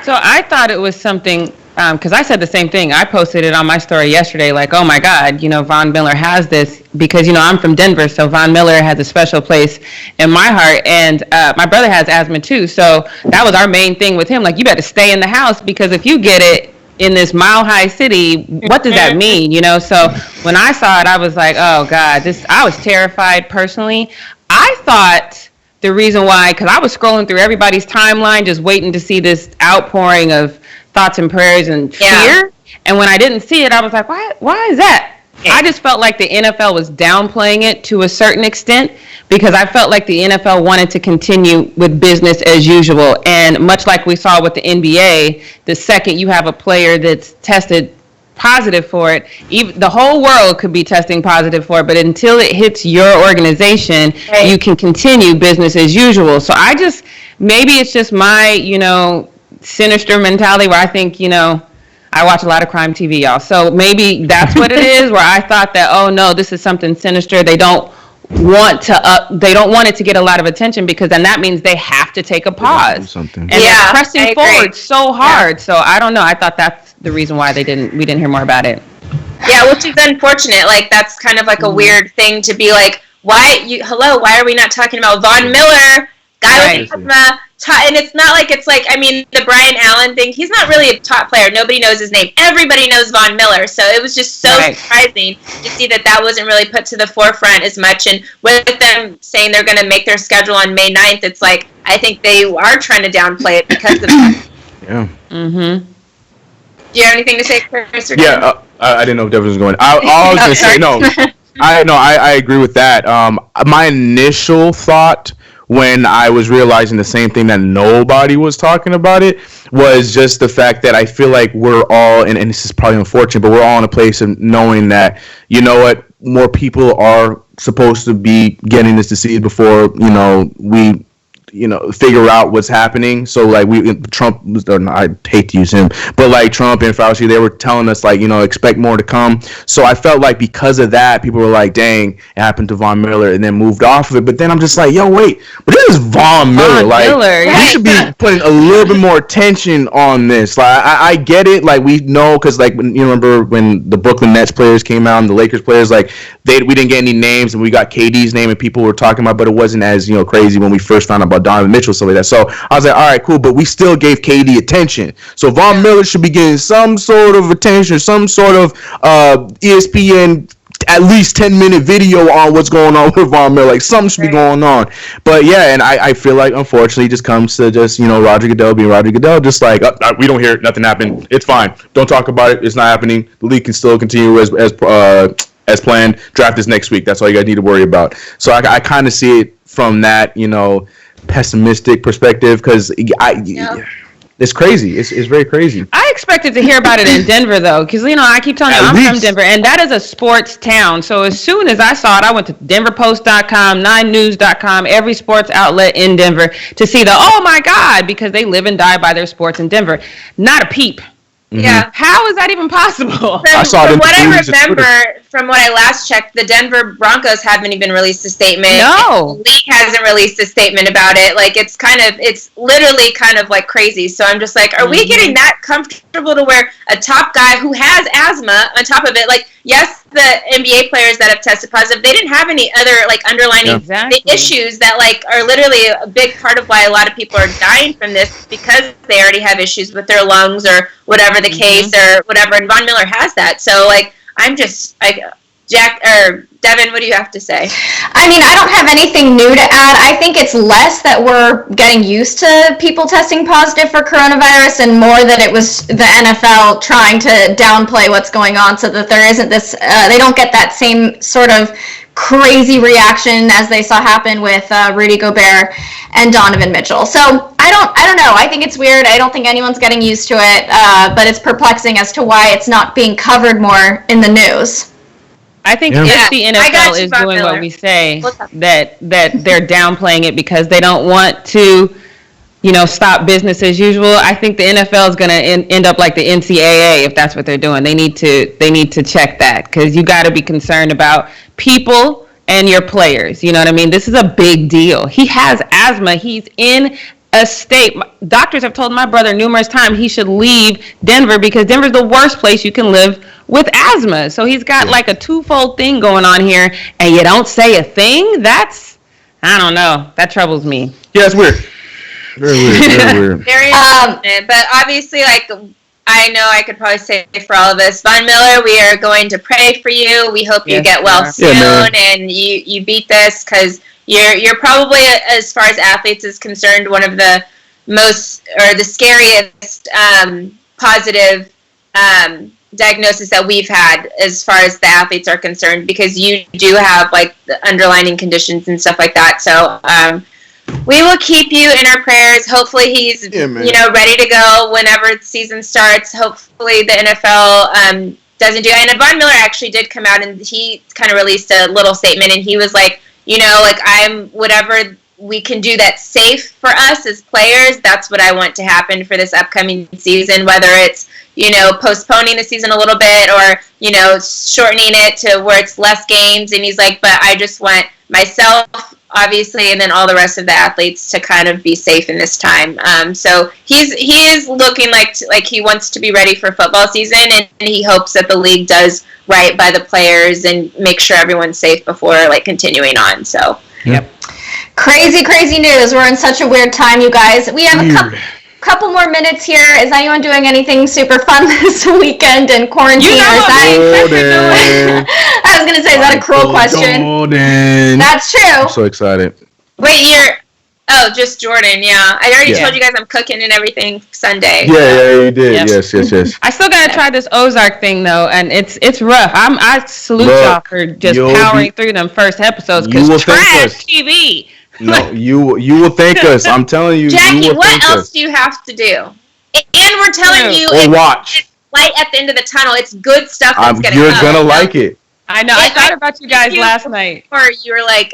So I thought it was something, because I said the same thing. I posted it on my story yesterday, like, oh my God, you know, Von Miller has this, because, you know, I'm from Denver, so Von Miller has a special place in my heart, and my brother has asthma too, so that was our main thing with him, like, you better stay in the house, because if you get it in this mile-high city, what does that mean, you know? So when I saw it, I was like, oh God, I was terrified personally. I thought the reason why, because I was scrolling through everybody's timeline, just waiting to see this outpouring of thoughts and prayers and fear. And when I didn't see it, I was like, why is that? I just felt like the NFL was downplaying it to a certain extent, because I felt like the NFL wanted to continue with business as usual. And much like we saw with the NBA, the second you have a player that's tested positive for it, the whole world could be testing positive for it, but until it hits your organization, you can continue business as usual. So maybe it's just my, you know, sinister mentality where I think, you know, I watch a lot of crime TV, y'all. So maybe that's what it is, where I thought that, oh no, this is something sinister. They don't want it to get a lot of attention, because then that means they have to take a pause. And they're pressing forward so hard. So I don't know. I thought that's the reason why we didn't hear more about it. Yeah, which is unfortunate. Like, that's kind of like a weird thing to be like, why are we not talking about Von Miller, guy with asthma? And it's not like it's like, I mean, the Brian Allen thing, he's not really a top player. Nobody knows his name. Everybody knows Von Miller. So it was just so surprising to see that wasn't really put to the forefront as much. And with them saying they're going to make their schedule on May 9th, it's like, I think they are trying to downplay it because of that. Yeah. Mm-hmm. Do you have anything to say, Chris? I didn't know if Devin was going. I was going to say, no. I agree with that. My initial thought when I was realizing the same thing, that nobody was talking about it, was just the fact that I feel like we're all, and this is probably unfortunate, but we're all in a place of knowing that, you know what, more people are supposed to be getting this disease before, you know, we, you know, figure out what's happening. So like Trump, I hate to use him, but like Trump and Fauci, they were telling us like, you know, expect more to come. So I felt like because of that, people were like, dang, it happened to Von Miller, and then moved off of it. But then I'm just like, yo, wait, but this is Von Miller. We should be putting a little bit more attention on this. Like I get it, like we know, because like when, you remember when the Brooklyn Nets players came out and the Lakers players, like we didn't get any names, and we got KD's name and people were talking about, but it wasn't as, you know, crazy when we first found out about Donovan Mitchell, stuff like that. So I was like, all right, cool, but we still gave KD attention. So Von Miller should be getting some sort of attention, some sort of ESPN at least 10-minute video on what's going on with Von Miller. Like, something should be going on. But yeah, and I feel like, unfortunately, it just comes to just, you know, Roger Goodell being Roger Goodell, just like, we don't hear it, nothing happened, it's fine, don't talk about it, it's not happening, the league can still continue as planned, draft is next week, that's all you guys need to worry about. So I kind of see it from that, you know, pessimistic perspective, because it's crazy. It's very crazy. I expected to hear about it in Denver, though, because, you know, I keep telling you, I'm from Denver, and that is a sports town. So as soon as I saw it, I went to denverpost.com, 9news.com, every sports outlet in Denver to see oh my God, because they live and die by their sports in Denver. Not a peep. Mm-hmm. Yeah. How is that even possible? From what I remember, from what I last checked, the Denver Broncos haven't even released a statement. No. The league hasn't released a statement about it. Like, it's literally kind of like crazy. So I'm just like, are we getting that comfortable to where a top guy who has asthma on top of it, like, yes, the NBA players that have tested positive, they didn't have any other like underlying issues that like are literally a big part of why a lot of people are dying from this, because they already have issues with their lungs or whatever the case or whatever. And Von Miller has that. So like, I'm just like, Devin, what do you have to say? I mean, I don't have anything new to add. I think it's less that we're getting used to people testing positive for coronavirus and more that it was the NFL trying to downplay what's going on so that there isn't this, they don't get that same sort of crazy reaction as they saw happen with Rudy Gobert and Donovan Mitchell. So I don't know. I think it's weird. I don't think anyone's getting used to it, but it's perplexing as to why it's not being covered more in the news. I think if the NFL is doing what we say, that they're downplaying it because they don't want to, stop business as usual. I think the NFL is going to end up like the NCAA if that's what they're doing. They need to check that because you got to be concerned about people and your players. You know what I mean? This is a big deal. He has asthma. He's in a state. Doctors have told my brother numerous times he should leave Denver because Denver's the worst place you can live with asthma. So he's got like a twofold thing going on here, and you don't say a thing? I don't know. That troubles me. Yeah, it's weird. Very weird. Very unfortunate. But obviously, I know I could probably say for all of us, Von Miller, we are going to pray for you. We hope you get well soon and you beat this because you're probably, as far as athletes is concerned, one of the most or the scariest positive diagnosis that we've had as far as the athletes are concerned because you do have the underlying conditions and stuff like that. So we will keep you in our prayers. Hopefully he's ready to go whenever the season starts. Hopefully the NFL doesn't do it. And Von Miller actually did come out and he kind of released a little statement and he was like, I'm whatever we can do that's safe for us as players, that's what I want to happen for this upcoming season, whether it's, postponing the season a little bit or, shortening it to where it's less games. And he's like, but I just want myself, obviously, and then all the rest of the athletes to kind of be safe in this time. So he is looking like he wants to be ready for football season, and he hopes that the league does right by the players and make sure everyone's safe before continuing on. So, yep. Crazy news. We're in such a weird time, you guys. We have a couple more minutes here. Is anyone doing anything super fun this weekend in quarantine? I was going to say, is that a cruel question? Jordan. That's true. I'm so excited. Wait, just Jordan, yeah. I already told you guys I'm cooking and everything Sunday. Yeah, you did. Yep. Yes. I still gotta try this Ozark thing though, and it's rough. I salute y'all for just powering through them first episodes because trash TV. No, you will thank us. I'm telling you. Jackie, what else do you have to do? And we're telling you, watch. Light at the end of the tunnel. It's good stuff. You're gonna like it. I know. I thought about you guys last night. Or you were like,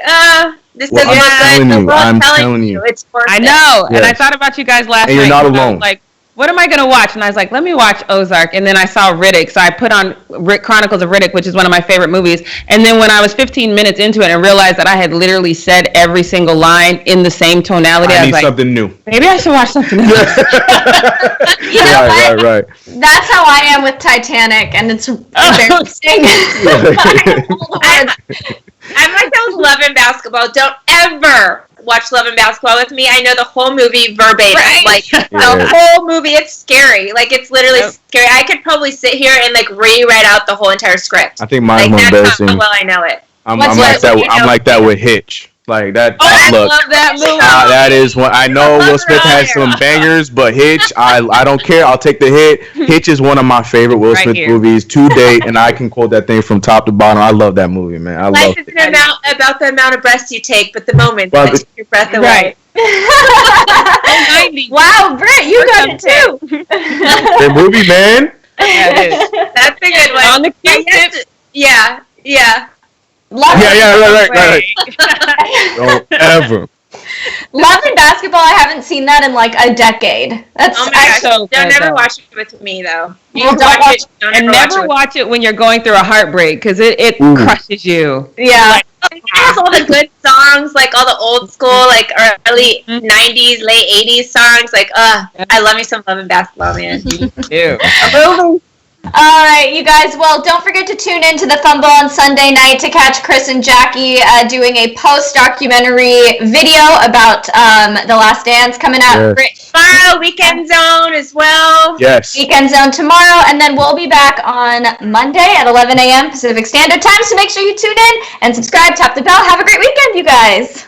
this doesn't look good. I'm telling you. It's worth it. I know. Yes. And I thought about you guys last night. And you're not alone. Like, what am I going to watch? And I was like, let me watch Ozark. And then I saw Riddick. So I put on Chronicles of Riddick, which is one of my favorite movies. And then when I was 15 minutes into it and realized that I had literally said every single line in the same tonality, I was like, something new. Maybe I should watch something else. Right. That's how I am with Titanic, and it's embarrassing. I'm like those Love and Basketball. Don't ever watch Love and Basketball with me. I know the whole movie verbatim. Right. The whole movie. It's scary. It's literally scary. I could probably sit here and rewrite out the whole entire script. I think mine's more embarrassing. That's how well I know it. I'm like that with Hitch. Like that. I love that movie. That is one. I know Will Smith has some bangers, but Hitch, I don't care. I'll take the hit. Hitch is one of my favorite Will Smith movies to date, and I can quote that thing from top to bottom. I love that movie, man. Life isn't about the amount of breaths you take, but the moment that takes your breath away. Right. Wow, Britt, you got it too. The movie, man. That's a good one. On the Q-tip. Yeah. Right. Don't ever. Love and Basketball, I haven't seen that in a decade. That's don't never watch it with me though. Don't watch it. And never watch it when you're going through a heartbreak because it crushes you. Yeah. It has all the good songs, all the old school, early 90s, late 80s songs. I love me some Love and Basketball, man. Ew. All right, you guys. Well, don't forget to tune in to the Fumble on Sunday night to catch Chris and Jackie doing a post-documentary video about The Last Dance coming out. Yes. Tomorrow, Weekend Zone as well. Yes. Weekend Zone tomorrow, and then we'll be back on Monday at 11 a.m. Pacific Standard Time, so make sure you tune in and subscribe, tap the bell. Have a great weekend, you guys.